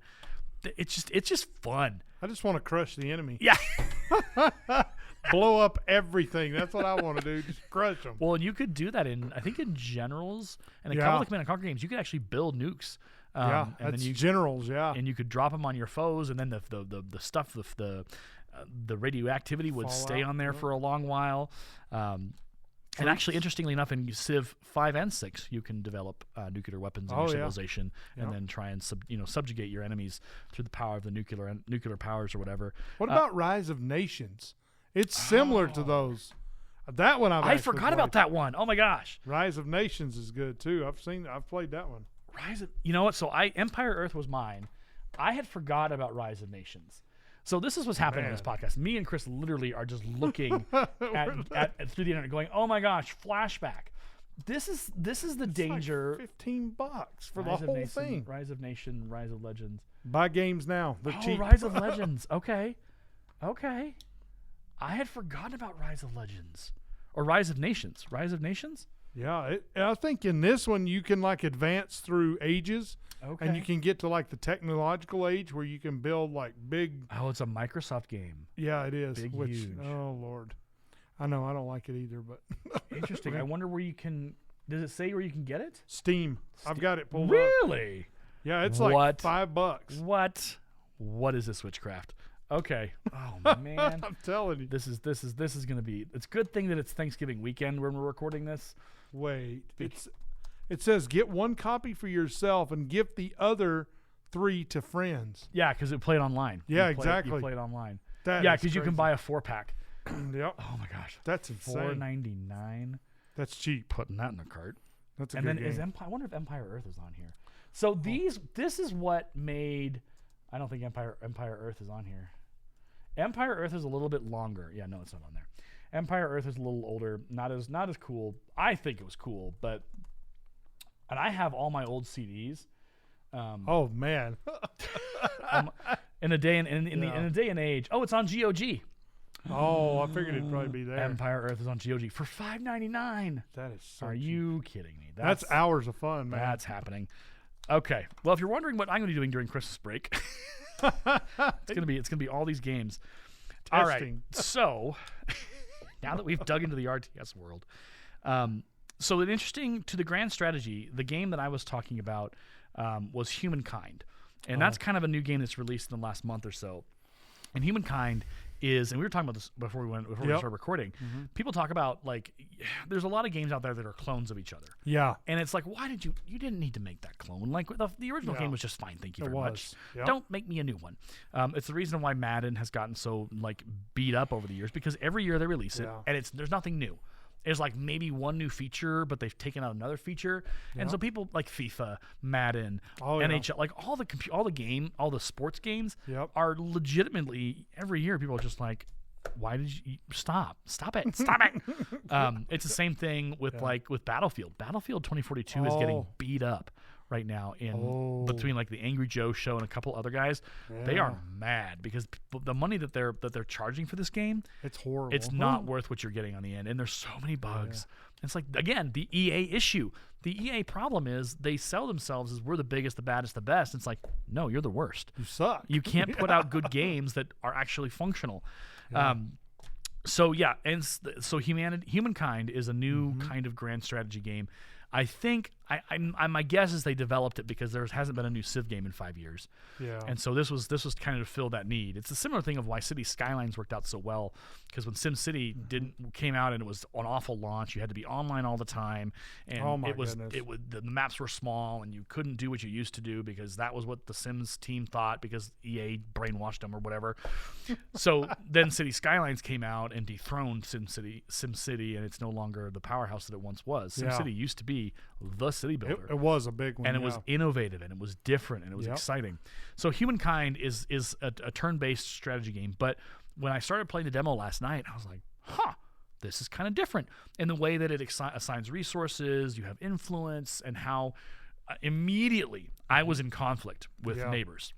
it's just fun. I just want to crush the enemy. Yeah, blow up everything. That's what I want to do. Just crush them. Well, and you could do that in Generals and a couple of the Command and Conquer games. You could actually build nukes. And that's then Generals. Yeah, and you could drop them on your foes, and then the stuff the radioactivity would stay on there for a long while. And actually, interestingly enough, in Civ 5 and 6, you can develop nuclear weapons in your civilization and then try and subjugate your enemies through the power of the nuclear powers or whatever. What about Rise of Nations? It's similar to those. That one I forgot about that one. Oh my gosh. Rise of Nations is good too. I've played that one. You know what? So Empire Earth was mine. I had forgot about Rise of Nations. So this is what's happening on this podcast. Me and Chris literally are just looking at through the internet, going, "Oh my gosh, flashback!" This is the danger. Like $15 for the whole thing. Rise of Nation, Rise of Legends. Buy games now. They're cheap. Rise of Legends. Okay. I had forgotten about Rise of Legends or Rise of Nations. Rise of Nations. Yeah, I think in this one you can like advance through ages. Okay. And you can get to like the technological age where you can build like big. Oh, it's a Microsoft game. Yeah, it is. Huge. Oh Lord, I know I don't like it either, but interesting. I wonder where you can. Does it say where you can get it? Steam. I've got it pulled up. Really? Yeah, it's like $5. What is this witchcraft? Okay. Oh man, I'm telling you, this is gonna be. It's a good thing that it's Thanksgiving weekend when we're recording this. Wait, it says get one copy for yourself and gift the other 3 to friends. Yeah, because it played online. Yeah, exactly. You played online. Because you can buy a 4-pack. Yep. Oh my gosh, that's insane. $4.99. That's cheap. Putting that in a cart. That's a good game. Is Empire? I wonder if Empire Earth is on here. So this is what made. I don't think Empire Earth is on here. Empire Earth is a little bit longer. Yeah, no, it's not on there. Empire Earth is a little older, not as cool. I think it was cool, and I have all my old CDs. Oh man! In a day in a day and age. Oh, it's on GOG. Oh, I figured it'd probably be there. Empire Earth is on GOG for $5.99. That is so Are cheap. you kidding me? That's hours of fun, man. That's happening. Okay. Well, if you're wondering what I'm going to be doing during Christmas break, it's going to be all these games. Testing. All right. So now that we've dug into the RTS world, so interesting to the grand strategy, the game that I was talking about was Humankind, and that's kind of a new game that's released in the last month or so. And Humankind is, and we were talking about this before we started recording. Mm-hmm. People talk about like, there's a lot of games out there that are clones of each other. Yeah, and it's like, why did you didn't need to make that clone? Like the original game was just fine. Thank you very much. Yep. Don't make me a new one. It's the reason why Madden has gotten so like beat up over the years, because every year they release it, and there's nothing new. is like maybe one new feature, but they've taken out another feature, and so people like FIFA, Madden, NHL, like all the sports games are legitimately every year people are just like, why did you stop it? It's the same thing with like with Battlefield 2042 is getting beat up right now in between like the Angry Joe show and a couple other guys. They are mad because the money that they're charging for this game, it's horrible. It's not worth what you're getting on the end, and there's so many bugs. It's like, again, the EA issue. The EA problem is they sell themselves as we're the biggest, the baddest, the best. It's like, no, you're the worst. You suck. You can't put out good games that are actually functional. So Humankind is a new kind of grand strategy game. I think my guess is they developed it because there hasn't been a new Civ game in 5 years. Yeah. And so this was kind of to fill that need. It's a similar thing of why City Skylines worked out so well, because when SimCity came out and it was an awful launch, you had to be online all the time, and the maps were small and you couldn't do what you used to do because that was what the Sims team thought because EA brainwashed them or whatever. So then City Skylines came out and dethroned SimCity, and it's no longer the powerhouse that it once was. SimCity used to be the city builder. It was a big one, and it was innovative, and it was different, and it was exciting. So Humankind is a turn-based strategy game. But when I started playing the demo last night, I was like, this is kind of different in the way that it assigns resources. You have influence, and how immediately I was in conflict with neighbors.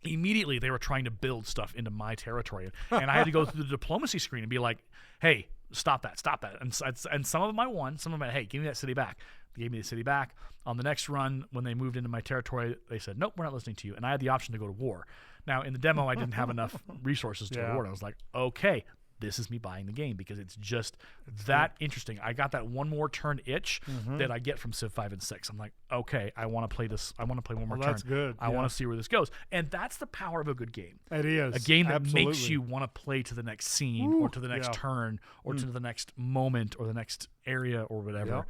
Immediately they were trying to build stuff into my territory, and I had to go through the diplomacy screen and be like, hey, stop that. And some of them I won. Some of them, hey, give me that city back. They gave me the city back. On the next run, when they moved into my territory, they said, nope, we're not listening to you. And I had the option to go to war. Now, in the demo, I didn't have enough resources to go to war. I was like, okay, this is me buying the game because it's just that interesting. I got that one more turn itch that I get from Civ 5 and 6. I'm like, okay, I want to play this. I want to play one more turn. That's good. I want to see where this goes. And that's the power of a good game. It is. A game that makes you want to play to the next scene or to the next turn or to the next moment or the next area or whatever.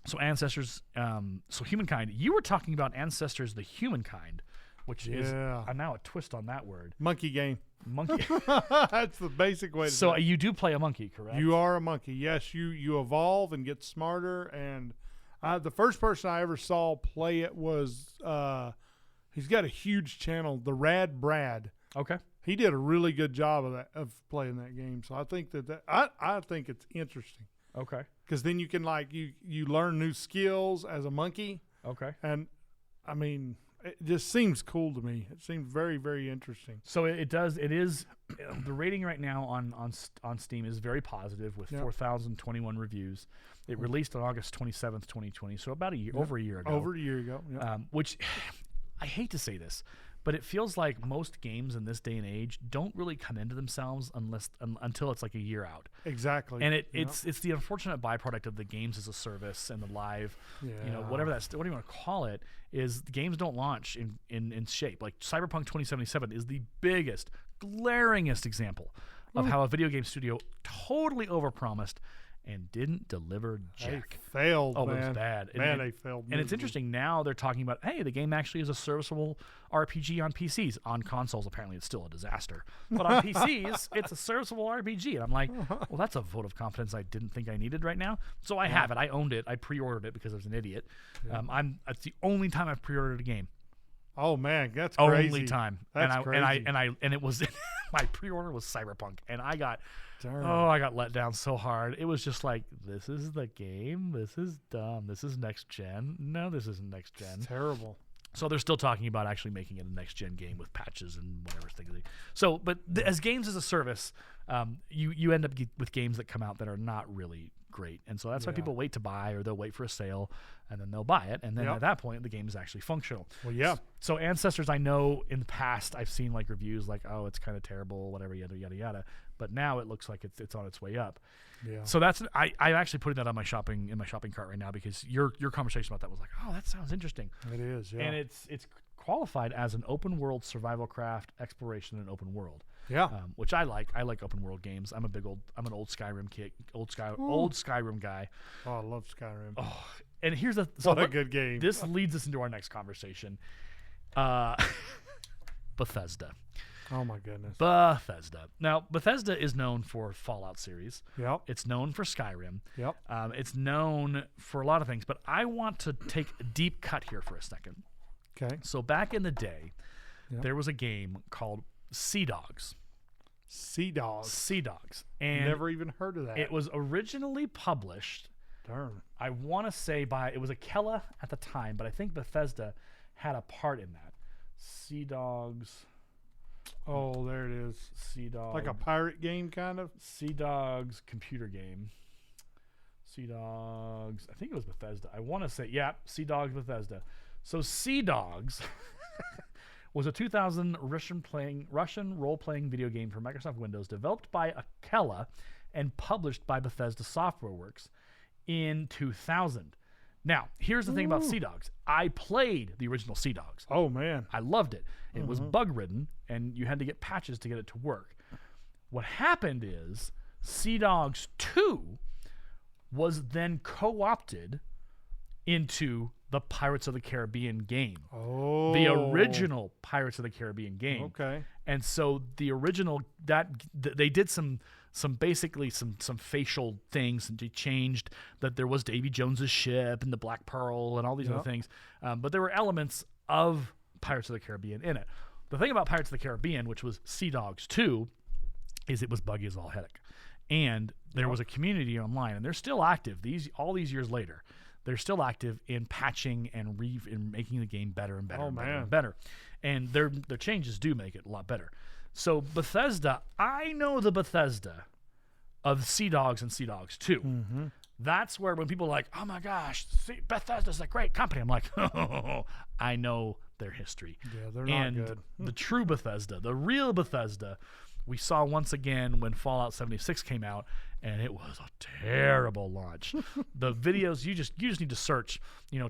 So Ancestors, so Humankind. You were talking about Ancestors, the Humankind, which is now a twist on that word. Monkey game. Monkey. That's the basic way to So do it. you do play a monkey, correct? You are a monkey. Yes, you evolve and get smarter. And the first person I ever saw play it was he's got a huge channel, the Rad Brad. Okay. He did a really good job of playing that game. So I think I think it's interesting. Okay. Because then you can you learn new skills as a monkey. Okay. And I mean, it just seems cool to me. It seems very, very interesting. So it is the rating right now on Steam is very positive with 4,021 reviews. It released on August 27th, 2020, so about over a year ago. Over a year ago. Which I hate to say this, but it feels like most games in this day and age don't really come into themselves until it's like a year out. Exactly. And it's the unfortunate byproduct of the games as a service and the live, whatever what do you want to call it, is the games don't launch in shape. Like Cyberpunk 2077 is the biggest, glaringest example of how a video game studio totally overpromised and didn't deliver jack. They failed, man. It was bad. They failed. And it's interesting now they're talking about, hey, the game actually is a serviceable RPG on PCs. On consoles, apparently it's still a disaster. But on PCs, it's a serviceable RPG. And I'm like, well, that's a vote of confidence I didn't think I needed right now. So I have it. I owned it. I pre-ordered it because I was an idiot. It's the only time I've pre-ordered a game. Oh man, that's crazy. Only time. That's crazy. And it was my pre-order was Cyberpunk, and I got let down so hard. It was just like, this is the game. This is dumb. This is next gen. No, this isn't next gen. It's terrible. So they're still talking about actually making it a next gen game with patches and whatever thing. So, but as games as a service, you end up with games that come out that are not really great, and so that's why people wait to buy, or they'll wait for a sale and then they'll buy it, and then at that point the game is actually functional. Well, so Ancestors, I know in the past I've seen like reviews like, oh, it's kind of terrible, whatever, yada yada yada, but now it looks like it's on its way up. So that's I'm actually putting that on my shopping cart right now, because your conversation about that was like, oh, that sounds interesting. It is. And it's qualified as an open world survival craft exploration in an open world. Which I like. I like open world games. I'm an old Skyrim kid, old Skyrim guy. Oh, I love Skyrim. Oh, and here's a good game. This leads us into our next conversation. Bethesda. Oh my goodness. Bethesda. Now, Bethesda is known for Fallout series. Yep. It's known for Skyrim. Yep. It's known for a lot of things, but I want to take a deep cut here for a second. Okay. So back in the day, Yep. there was a game called Sea Dogs. Sea Dogs. Sea Dogs. And Never even heard of that. it was originally published, Darn. I want to say it was Akella at the time, but I think Bethesda had a part in that. Sea Dogs. Oh, there it is. Sea Dogs. Like a pirate game, kind of. Sea Dogs computer game. Sea Dogs. I think it was Bethesda. I want to say, Sea Dogs Bethesda. So Sea Dogs was a 2000 Russian role-playing video game for Microsoft Windows, developed by Akella and published by Bethesda Software Works in 2000. Now, here's the thing about Sea Dogs. I played the original Sea Dogs. Oh, man. I loved it. It was bug-ridden, and you had to get patches to get it to work. What happened is Sea Dogs 2 was then co-opted into the Pirates of the Caribbean game. Oh. The original Pirates of the Caribbean game. Okay. And so the original, they did some facial things, and they changed that there was Davy Jones's ship and the Black Pearl and all these other things. But there were elements of Pirates of the Caribbean in it. The thing about Pirates of the Caribbean, which was Sea Dogs 2, is it was buggy as all heck. And there was a community online, and they're still active all these years later. They're still active in patching and in making the game better and better and better. And their changes do make it a lot better. So Bethesda, I know the Bethesda of Sea Dogs and Sea Dogs 2. Mm-hmm. That's where when people are like, oh my gosh, Bethesda's a great company. I'm like, oh, I know their history. Yeah, they're not good. The true Bethesda, the real Bethesda, we saw once again when Fallout 76 came out, and it was a terrible launch. The videos, you just need to search,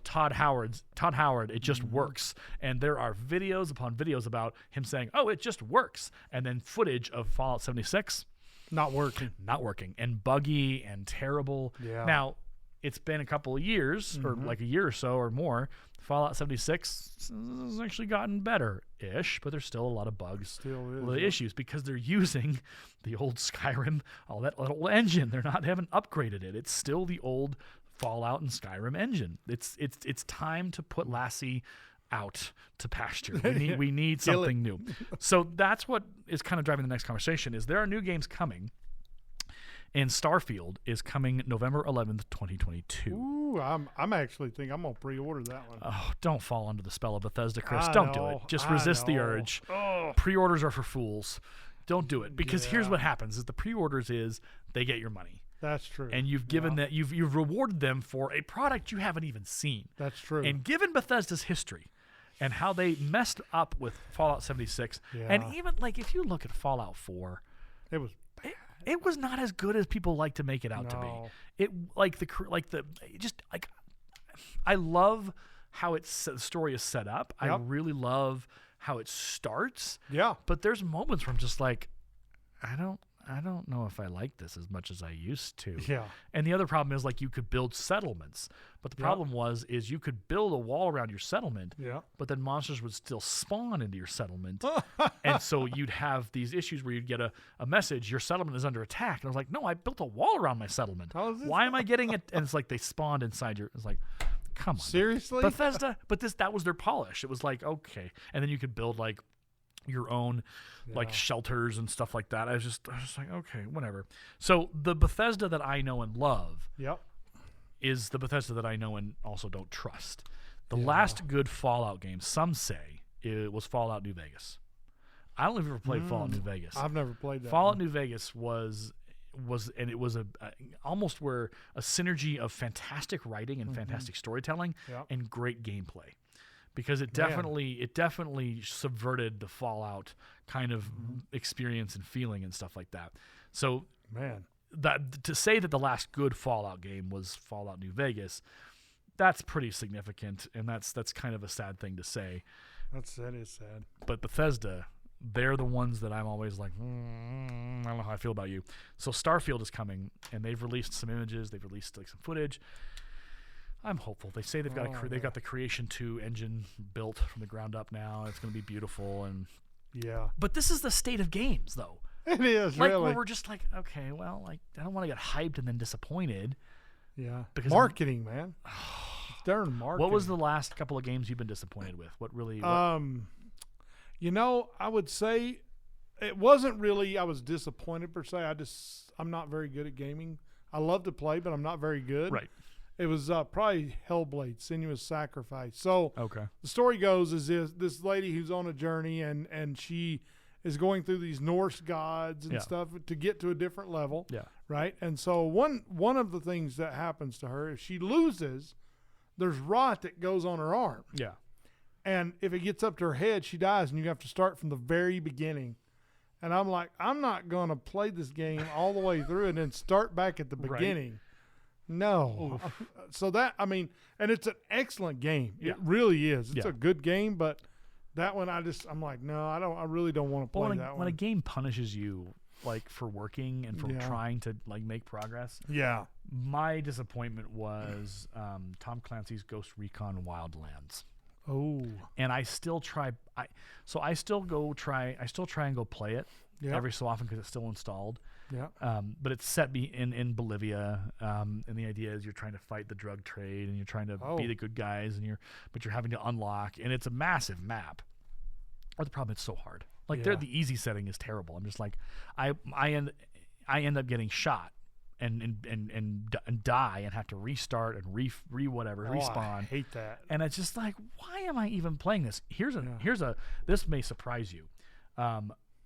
Todd Howard, it just works. And there are videos upon videos about him saying, oh, it just works. And then footage of Fallout 76. Not working. And buggy and terrible. Yeah. Now, it's been a couple of years, or like a year or so or more. Fallout 76 has actually gotten better-ish, but there's still a lot of bugs, Still is, issues, because they're using the old Skyrim, all that old engine. They haven't upgraded it. It's still the old Fallout and Skyrim engine. It's time to put Lassie out to pasture. We need something new. So that's what is kind of driving the next conversation. Is there are new games coming. And Starfield is coming November 11th, 2022. Ooh, I'm actually think I'm gonna pre-order that one. Oh, don't fall under the spell of Bethesda, Chris. Don't do it. Just resist the urge. Oh. Pre-orders are for fools. Don't do it, because here's what happens: is the pre-orders is they get your money. That's true. And you've given that you've rewarded them for a product you haven't even seen. That's true. And given Bethesda's history and how they messed up with Fallout 76, and even like if you look at Fallout 4, it was not as good as people like to make it out to be. It I love how the story is set up. Yep. I really love how it starts. Yeah. But there's moments where I'm just like, I don't know if I like this as much as I used to. Yeah. And the other problem is like you could build settlements, but the problem is you could build a wall around your settlement. Yeah. But then monsters would still spawn into your settlement. And so you'd have these issues where you'd get a message, your settlement is under attack. And I was like, no, I built a wall around my settlement. Why am I getting it? And it's like they spawned inside it's like, come on. Seriously? Bethesda? But that was their polish. It was like, okay. And then you could build like your own like shelters and stuff like that. I was just like, okay, whatever. So the Bethesda that I know and love is the Bethesda that I know and also don't trust. The last good Fallout game, some say, it was Fallout New Vegas. I don't know if you've ever played Fallout New Vegas. I've never played that. Fallout New Vegas was and it was almost where a synergy of fantastic writing and fantastic storytelling and great gameplay. Because it definitely subverted the Fallout kind of experience and feeling and stuff like that. So that to say that the last good Fallout game was Fallout New Vegas, that's pretty significant, and that's kind of a sad thing to say. That is sad. But Bethesda, they're the ones that I'm always like, I don't know how I feel about you. So Starfield is coming, and they've released some images, they've released like some footage. I'm hopeful. They say they've got the Creation 2 engine built from the ground up now. It's going to be beautiful, and Yeah. But this is the state of games, though. It is, Like, really. where we're just like, okay, well, like, I don't want to get hyped and then disappointed. Yeah. Because marketing, man. Darn marketing. What was the last couple of games you've been disappointed with? What really? You know, I would say it wasn't really I was disappointed per se. I'm not very good at gaming. I love to play, but I'm not very good. Right. It was probably Hellblade, Sinuous Sacrifice. So Okay. the story goes is this lady who's on a journey and she is going through these Norse gods and stuff to get to a different level. Yeah. Right. And so one of the things that happens to her, if she loses, there's rot that goes on her arm. Yeah. And if it gets up to her head, she dies, and you have to start from the very beginning. And I'm like, I'm not going to play this game all the way through and then start back at the beginning. Right. No. Oof. So that, I mean, and it's an excellent game. Yeah. It really is. It's a good game, but that one I'm like, no, I really don't want to play that one. When a game punishes you, like, for working and for trying to, like, make progress. Yeah. My disappointment was Tom Clancy's Ghost Recon Wildlands. Oh. And I still try. I still try and go play it every so often because it's still installed. Yeah. But it's set in Bolivia, and the idea is you're trying to fight the drug trade and you're trying to be the good guys, but you're having to unlock, and it's a massive map. Or the problem, it's so hard. Like the easy setting is terrible. I'm just like, I end up getting shot. And die and have to restart and respawn. I hate that. And it's just like, why am I even playing this? This may surprise you.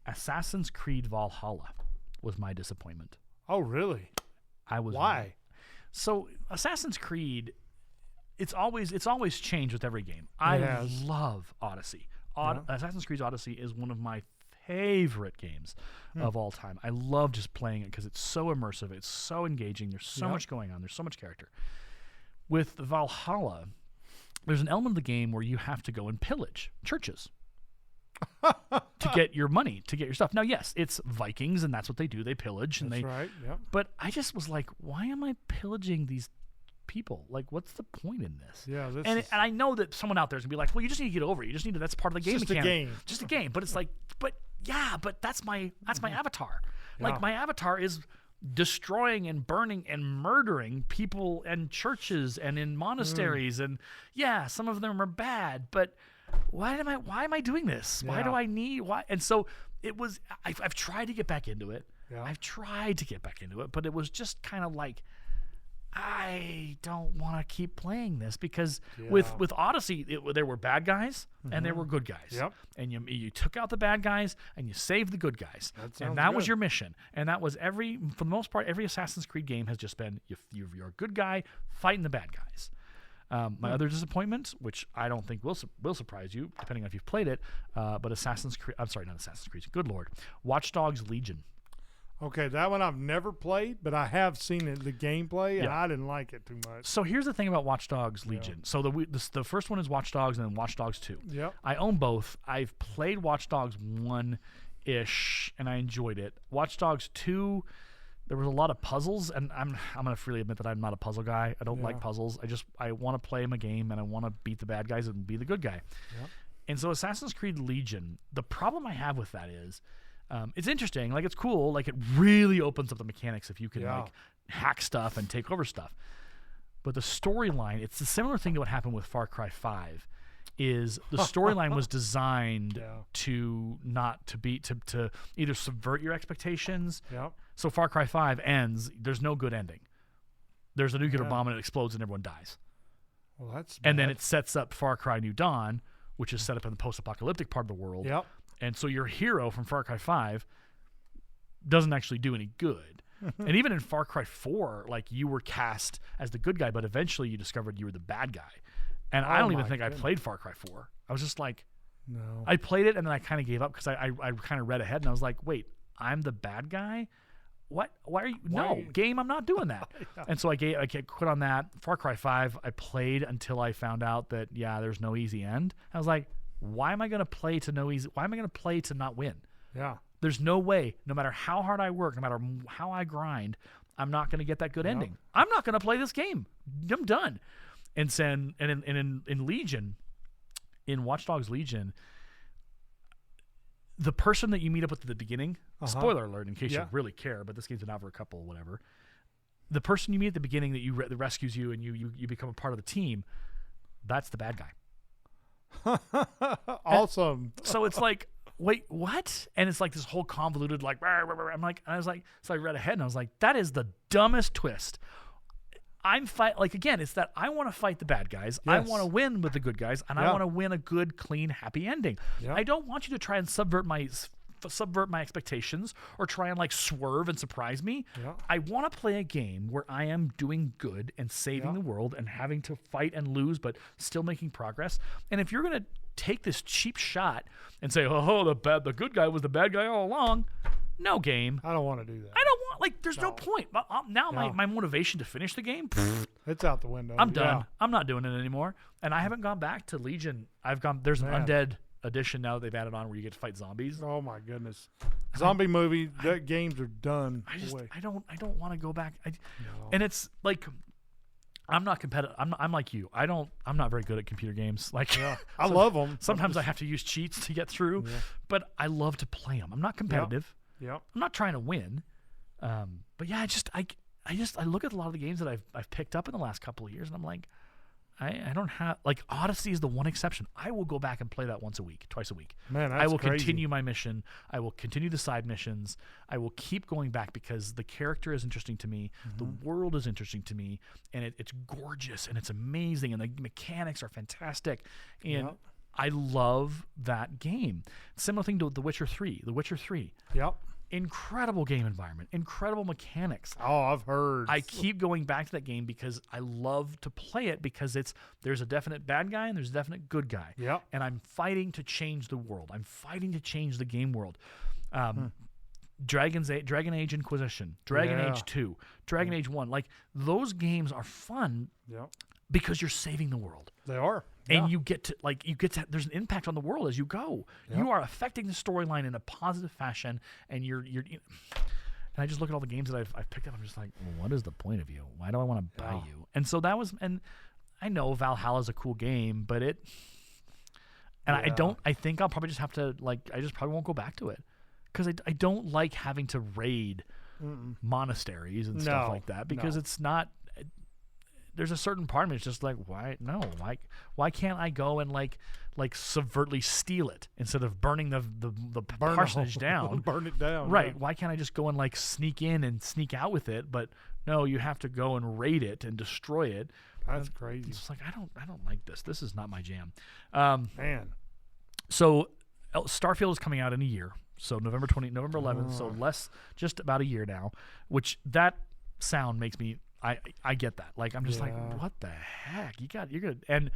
Assassin's Creed Valhalla was my disappointment. Oh, really? Why? So Assassin's Creed, it's always changed with every game. I love Odyssey. Assassin's Creed Odyssey is one of my favorite games of all time. I love just playing it because it's so immersive. It's so engaging. There's so much going on. There's so much character. With Valhalla, there's an element of the game where you have to go and pillage churches to get your money, to get your stuff. Now, yes, it's Vikings, and that's what they do. They pillage. That's right, yeah. But I just was like, why am I pillaging these people? Like, what's the point in this? Yeah, and I know that someone out there is gonna be like, well, you just need to get over it. You just need to. That's part of the game. Just a game. Just a game. But it's like, but that's my avatar. Like, my avatar is destroying and burning and murdering people and churches and in monasteries, and some of them are bad. But why am I doing this? Why do I need why? And so it was. I've tried to get back into it. Yeah. I've tried to get back into it, but it was just kind of like, I don't want to keep playing this because with Odyssey, there were bad guys and there were good guys. Yep. And you took out the bad guys and you saved the good guys. And that was your mission. And that was for the most part, every Assassin's Creed game has just been you're a good guy fighting the bad guys. My other disappointment, which I don't think will surprise you, depending on if you've played it, but Assassin's Creed. I'm sorry, not Assassin's Creed. Good Lord, Watchdog's Legion. Okay, that one I've never played, but I have seen the gameplay, and I didn't like it too much. So here's the thing about Watch Dogs Legion. So the first one is Watch Dogs, and then Watch Dogs 2. Yep. I own both. I've played Watch Dogs 1-ish, and I enjoyed it. Watch Dogs 2, there was a lot of puzzles, and I'm going to freely admit that I'm not a puzzle guy. I don't like puzzles. I want to play my game, and I want to beat the bad guys and be the good guy. Yep. And so Assassin's Creed Legion, the problem I have with that is, it's interesting, like it's cool, like it really opens up the mechanics if you can like hack stuff and take over stuff. But the storyline, it's a similar thing to what happened with Far Cry 5. Is the storyline was designed to either subvert your expectations. Yep. So Far Cry 5 ends, there's no good ending. There's a nuclear bomb and it explodes and everyone dies. Well, that's bad. And then it sets up Far Cry New Dawn, which is set up in the post-apocalyptic part of the world. Yep. And so your hero from Far Cry 5 doesn't actually do any good. And even in Far Cry 4, like you were cast as the good guy, but eventually you discovered you were the bad guy. And I don't even think I played Far Cry 4. I was just like, no. I played it and then I kind of gave up because I kind of read ahead and I was like, wait, I'm the bad guy? What? Why are you? No, game, I'm not doing that. And so I quit on that. Far Cry 5, I played until I found out that, there's no easy end. I was like, why am I going to play to no easy? Why am I going to play to not win? Yeah. There's no way, no matter how hard I work, no matter how I grind, I'm not going to get that good ending. I'm not going to play this game. I'm done. And in Legion, in Watch Dogs Legion, the person that you meet up with at the beginning, spoiler alert in case you Yeah. really care, but this game's been out for a couple, whatever. The person you meet at the beginning that that rescues you and you become a part of the team, that's the bad guy. Awesome. So it's like, wait, what? And it's like this whole convoluted, like, I'm like, I was like, so I read ahead and I was like, that is the dumbest twist. Again, it's that I want to fight the bad guys. I Yes. want to win with the good guys, and I Yeah. want to win a good, clean, happy ending. Yeah. I don't want you to try and subvert my expectations or try and like swerve and surprise me. Yeah. I want to play a game where I am doing good and saving Yeah. the world and having to fight and lose, but still making progress. And if you're going to take this cheap shot and say, oh, the good guy was the bad guy all along, no game. I don't want to do that. I don't want, like, there's no point. Now No. my motivation to finish the game, It's out the window. I'm done. Yeah. I'm not doing it anymore. And I haven't gone back to Legion. There's an Man. undead edition now that they've added on where you get to fight zombies. Oh my goodness. Zombie movie, that games are done. I don't want to go back. No. And it's like, I'm not competitive. I'm like you. I'm not very good at computer games. Like, Yeah. I love them. sometimes I have to use cheats to get through, Yeah. but I love to play them. I'm not competitive. Yep. I'm not trying to win. But yeah, I look at a lot of the games that I've picked up in the last couple of years, and I'm like, I don't have, like, Odyssey is the one exception. I will go back and play that twice a week. Man, that's I will crazy. continue my mission. I will continue the side missions. I will keep going back because the character is interesting to me. The world is interesting to me, and it's gorgeous and it's amazing, and the mechanics are fantastic. And Yep. I love that game. Similar thing to The Witcher 3. The Witcher 3. Yep. Incredible game environment, incredible mechanics. Oh, I've heard. I keep going back to that game because I love to play it because there's a definite bad guy and there's a definite good guy. Yep. And I'm fighting to change the world. I'm fighting to change the game world. Dragon Age Inquisition, Dragon Yeah. Age 2, Dragon Age 1. Like, those games are fun Yep. because you're saving the world. They are. And Yeah. you get to there's an impact on the world as you go. Yep. You are affecting the storyline in a positive fashion, and and I just look at all the games that I've picked up. I'm just like, well, what is the point of you? Why do I want to buy Yeah. you? And so and I know Valhalla is a cool game, but Yeah. I think I'll probably just have to, like, I just probably won't go back to it because I don't like having to raid monasteries and stuff No, like that because no. it's not. There's a certain part of me that's just like, why can't I go and like subvertly steal it instead of burning the parsonage down? Burn it down. Right. Yeah. Why can't I just go and like sneak in and sneak out with it? But no, you have to go and raid it and destroy it. That's crazy. It's like, I don't like this. This is not my jam. Man. So Starfield is coming out in a year. So November 11th. So just about a year now, which that sound makes me, I get that. Like, I'm just like, Yeah. what the heck? You're good. And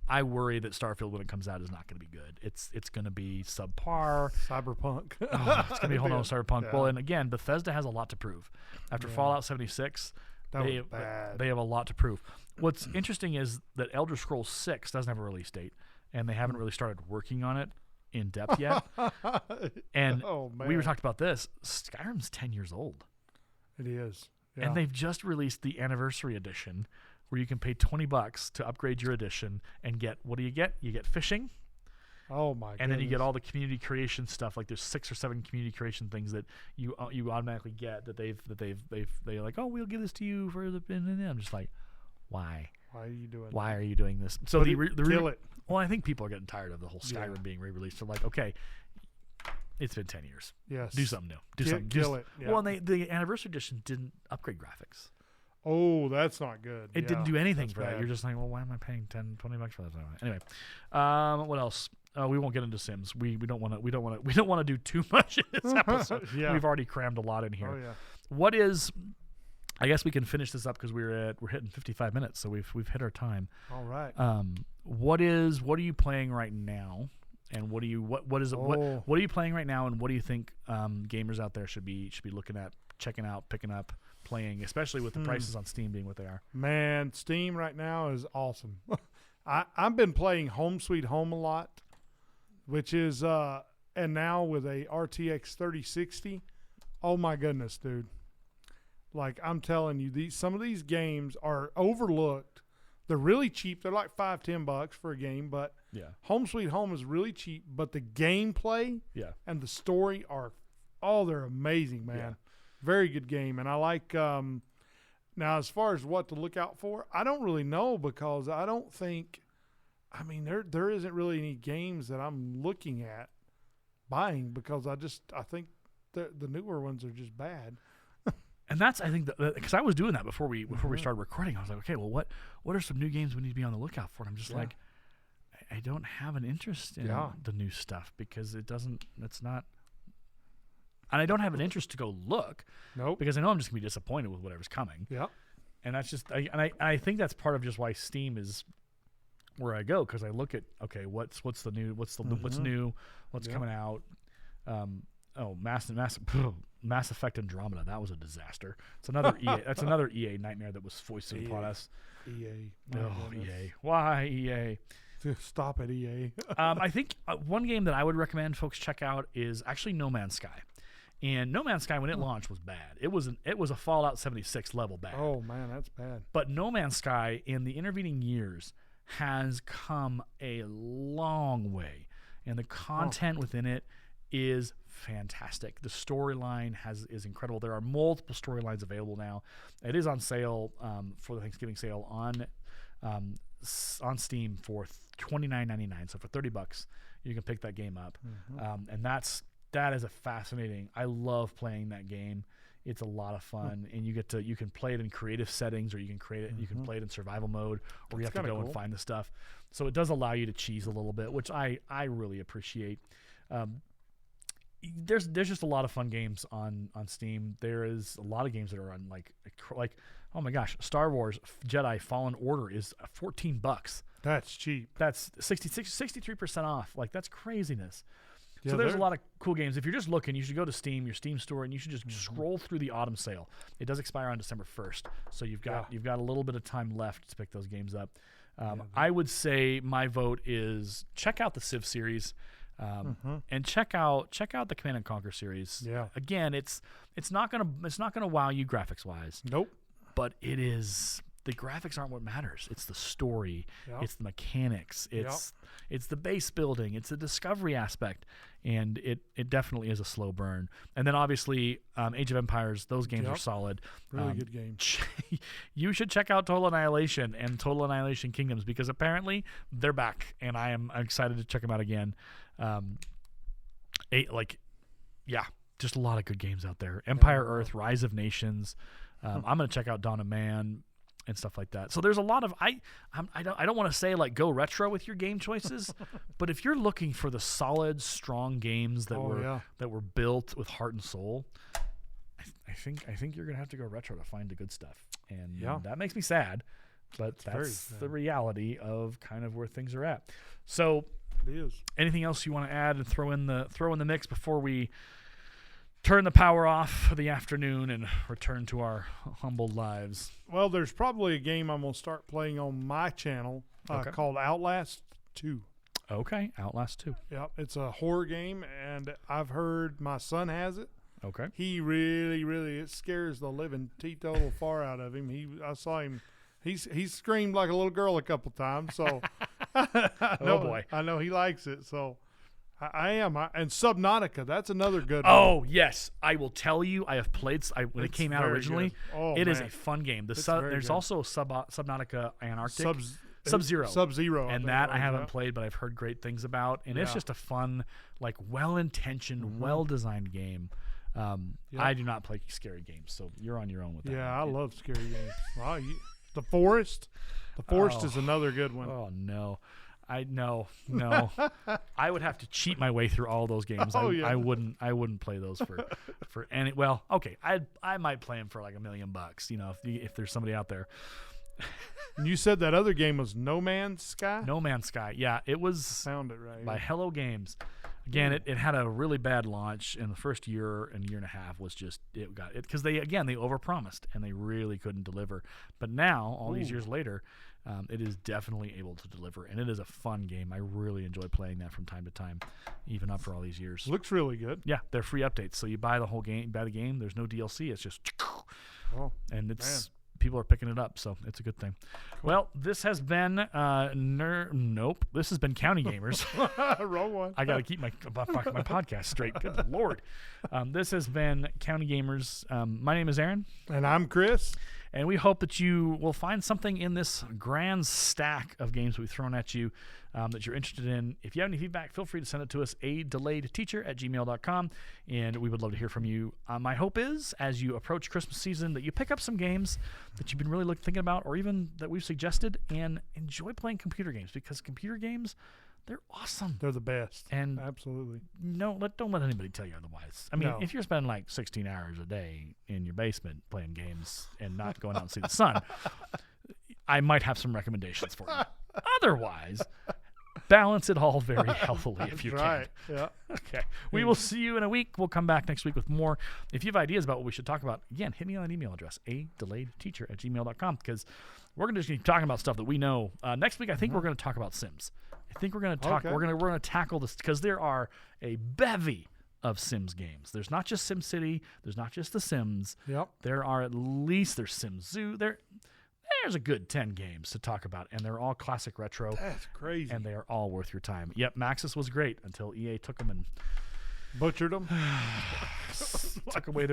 I worry that Starfield, when it comes out, is not going to be good. It's going to be subpar. Cyberpunk. Oh, it's going to be a whole nother Cyberpunk. Yeah. Well, and again, Bethesda has a lot to prove. After Fallout 76, That was bad. they have a lot to prove. What's interesting is that Elder Scrolls 6 doesn't have a release date, and they haven't really started working on it in depth yet. And Oh, man. we were talking about this. Skyrim's 10 years old. It is. Yeah. And they've just released the anniversary edition where you can pay $20 to upgrade your edition and get, what do you get? You get fishing. Oh my god. And then you get all the community creation stuff. Like, there's 6 or 7 community creation things that you automatically get that they're like, oh, we'll give this to you for the, and I'm just like, why? Why are you doing Why are you doing this? So kill it. Well, I think people are getting tired of the whole Skyrim being re-released. They're like, okay, it's been 10 years. Yes. Do something new. Kill it. Yeah. Well, and the anniversary edition didn't upgrade graphics. Oh, that's not good. It didn't do anything That's for that. bad. You're just like, well, why am I paying $10-$20 for that? Anyway, what else? We won't get into Sims. We don't want to do too much in this episode. Yeah. We've already crammed a lot in here. Oh yeah. What is? I guess we can finish this up because we're hitting 55 minutes, so we've hit our time. All right. What are you playing right now? And what are you playing right now? And what do you think gamers out there should be looking at, checking out, picking up, playing, especially with the prices on Steam being what they are? Man, Steam right now is awesome. I've been playing Home Sweet Home a lot, which is and now with a RTX 3060. Oh my goodness, dude. Like, I'm telling you, some of these games are overlooked. They're really cheap. They're like $5-10 for a game, but Yeah. Home Sweet Home is really cheap, but the gameplay Yeah. and the story are, they're amazing, man. Yeah. Very good game. And I like, now as far as what to look out for, I don't really know because I don't think, there isn't really any games that I'm looking at buying because I think the newer ones are just bad. And that's, I think, because I was doing that before we started recording. I was like, okay, well, what are some new games we need to be on the lookout for? And I'm just like, I don't have an interest in the new stuff because it's not, and I don't have an interest to go look. Nope. Because I know I'm just gonna be disappointed with whatever's coming. Yeah. And that's just, I think that's part of just why Steam is where I go, because I look at, okay, what's the new, what's new, what's coming out. Mass Effect Andromeda, that was a disaster. It's another EA. That's another EA nightmare that was foisted upon us. EA. EA. Why EA? Stop it, EA. I think one game that I would recommend folks check out is actually No Man's Sky. And No Man's Sky, when it launched, was bad. It was a Fallout 76 level bad. Oh man, that's bad. But No Man's Sky, in the intervening years, has come a long way, and the content within it is fantastic. The storyline is incredible. There are multiple storylines available now. It is on sale for the Thanksgiving sale on Steam for $29.99. So for $30, you can pick that game up, and that is a fascinating. I love playing that game. It's a lot of fun, and you can play it in creative settings, or you can create it. You can play it in survival mode, or you have to go and find the stuff. So it does allow you to cheese a little bit, which I really appreciate. There's just a lot of fun games on Steam. There is a lot of games that are on like oh my gosh, Star Wars Jedi Fallen Order is $14. That's cheap. That's 63% off. Like, that's craziness. Yeah, so there's a lot of cool games. If you're just looking, you should go to Steam, your Steam store, and you should just scroll through the autumn sale. It does expire on December 1st, so you've got a little bit of time left to pick those games up. I would say my vote is check out the Civ series, and check out the Command and Conquer series. Yeah. Again, it's not gonna wow you graphics wise. Nope. But it is. The graphics aren't what matters. It's the story. Yep. It's the mechanics. It's the base building. It's the discovery aspect, and it definitely is a slow burn. And then obviously, Age of Empires. Those games are solid. Really good games. You should check out Total Annihilation and Total Annihilation Kingdoms, because apparently they're back, and I'm excited to check them out again. Just a lot of good games out there. Empire Earth, Rise of Nations. I'm gonna check out Dawn of Man and stuff like that. So there's a lot of I don't want to say like go retro with your game choices, but if you're looking for the solid, strong games that were built with heart and soul, I think you're gonna have to go retro to find the good stuff, and that makes me sad, but that's the reality of kind of where things are at. So it is. Anything else you want to add and throw in the mix before we turn the power off for the afternoon and return to our humbled lives? Well, there's probably a game I'm going to start playing on my channel called Outlast 2. Okay, Outlast 2. Yep, it's a horror game, and I've heard my son has it. Okay. He really, it scares the living teetotal far out of him. I saw him. He screamed like a little girl a couple times, so oh boy. I know he likes it, so I am. And Subnautica, that's another good one. Oh, yes. I will tell you, I have played, when it came out originally, it is a fun game. There's also Subnautica Antarctic. Sub-Zero. Sub-Zero. And that I haven't played, but I've heard great things about. And it's just a fun, like, well-intentioned, well-designed game. I do not play scary games, so you're on your own with that. Yeah, I love scary games. Wow, The Forest. The Forest is another good one. Oh, no. No. I would have to cheat my way through all those games. I wouldn't play those for any. Well, okay, I might play them for like $1 million, if there's somebody out there. And you said that other game was No Man's Sky? No Man's Sky. Yeah, it was sound it right. By Hello Games. Again, it had a really bad launch, and the first year and year and a half was just because they overpromised and they really couldn't deliver. But now, all these years later, it is definitely able to deliver, and it is a fun game. I really enjoy playing that from time to time, even after all these years. Looks really good. Yeah, they're free updates, so you buy the whole game. Buy the game. There's no DLC. It's just, and it's people are picking it up, so it's a good thing. Well, this has been this has been County Gamers. Wrong one. I got to keep my podcast straight. Good Lord. This has been County Gamers. My name is Aaron. And I'm Chris. And we hope that you will find something in this grand stack of games we've thrown at you that you're interested in. If you have any feedback, feel free to send it to us, adelayedteacher@gmail.com, and we would love to hear from you. My hope is, as you approach Christmas season, that you pick up some games that you've been really thinking about, or even that we've suggested, and enjoy playing computer games, because computer games, they're awesome. They're the best. And absolutely. Don't let anybody tell you otherwise. I mean, No. if you're spending like 16 hours a day in your basement playing games and not going out and see the sun, I might have some recommendations for you. Otherwise, balance it all very healthily if you Right. can. Yeah. Okay. We will see you in a week. We'll come back next week with more. If you have ideas about what we should talk about, again, hit me on that email address, adelayedteacher@gmail.com, because we're going to just keep talking about stuff that we know. Next week, I think we're going to talk about Sims. I think we're going to talk. Okay. We're going to tackle this, because there are a bevy of Sims games. There's not just SimCity. There's not just The Sims. Yep. There's Sims Zoo. There's a good 10 games to talk about, and they're all classic retro. That's crazy. And they are all worth your time. Yep, Maxis was great until EA took them and butchered them. took away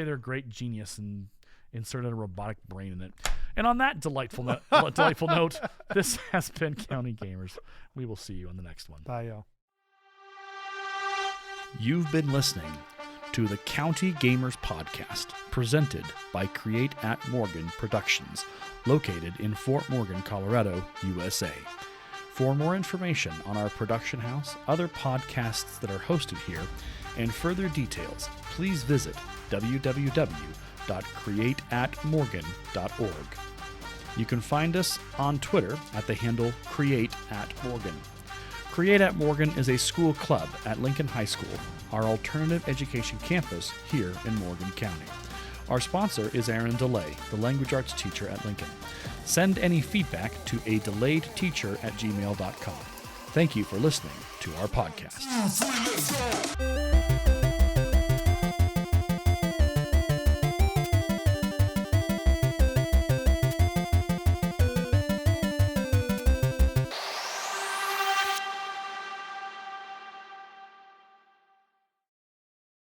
their great genius and inserted a robotic brain in it. And on that delightful note, this has been County Gamers. We will see you on the next one. Bye, y'all. You've been listening to the County Gamers Podcast, presented by Create at Morgan Productions, located in Fort Morgan, Colorado, USA. For more information on our production house, other podcasts that are hosted here, and further details, please visit www.createatmorgan.org. You can find us on Twitter at the handle CreateAtMorgan. Create at Morgan is a school club at Lincoln High School, our alternative education campus here in Morgan County. Our sponsor is Aaron DeLay, the language arts teacher at Lincoln. Send any feedback to adelayedteacher@gmail.com. Thank you for listening to our podcast.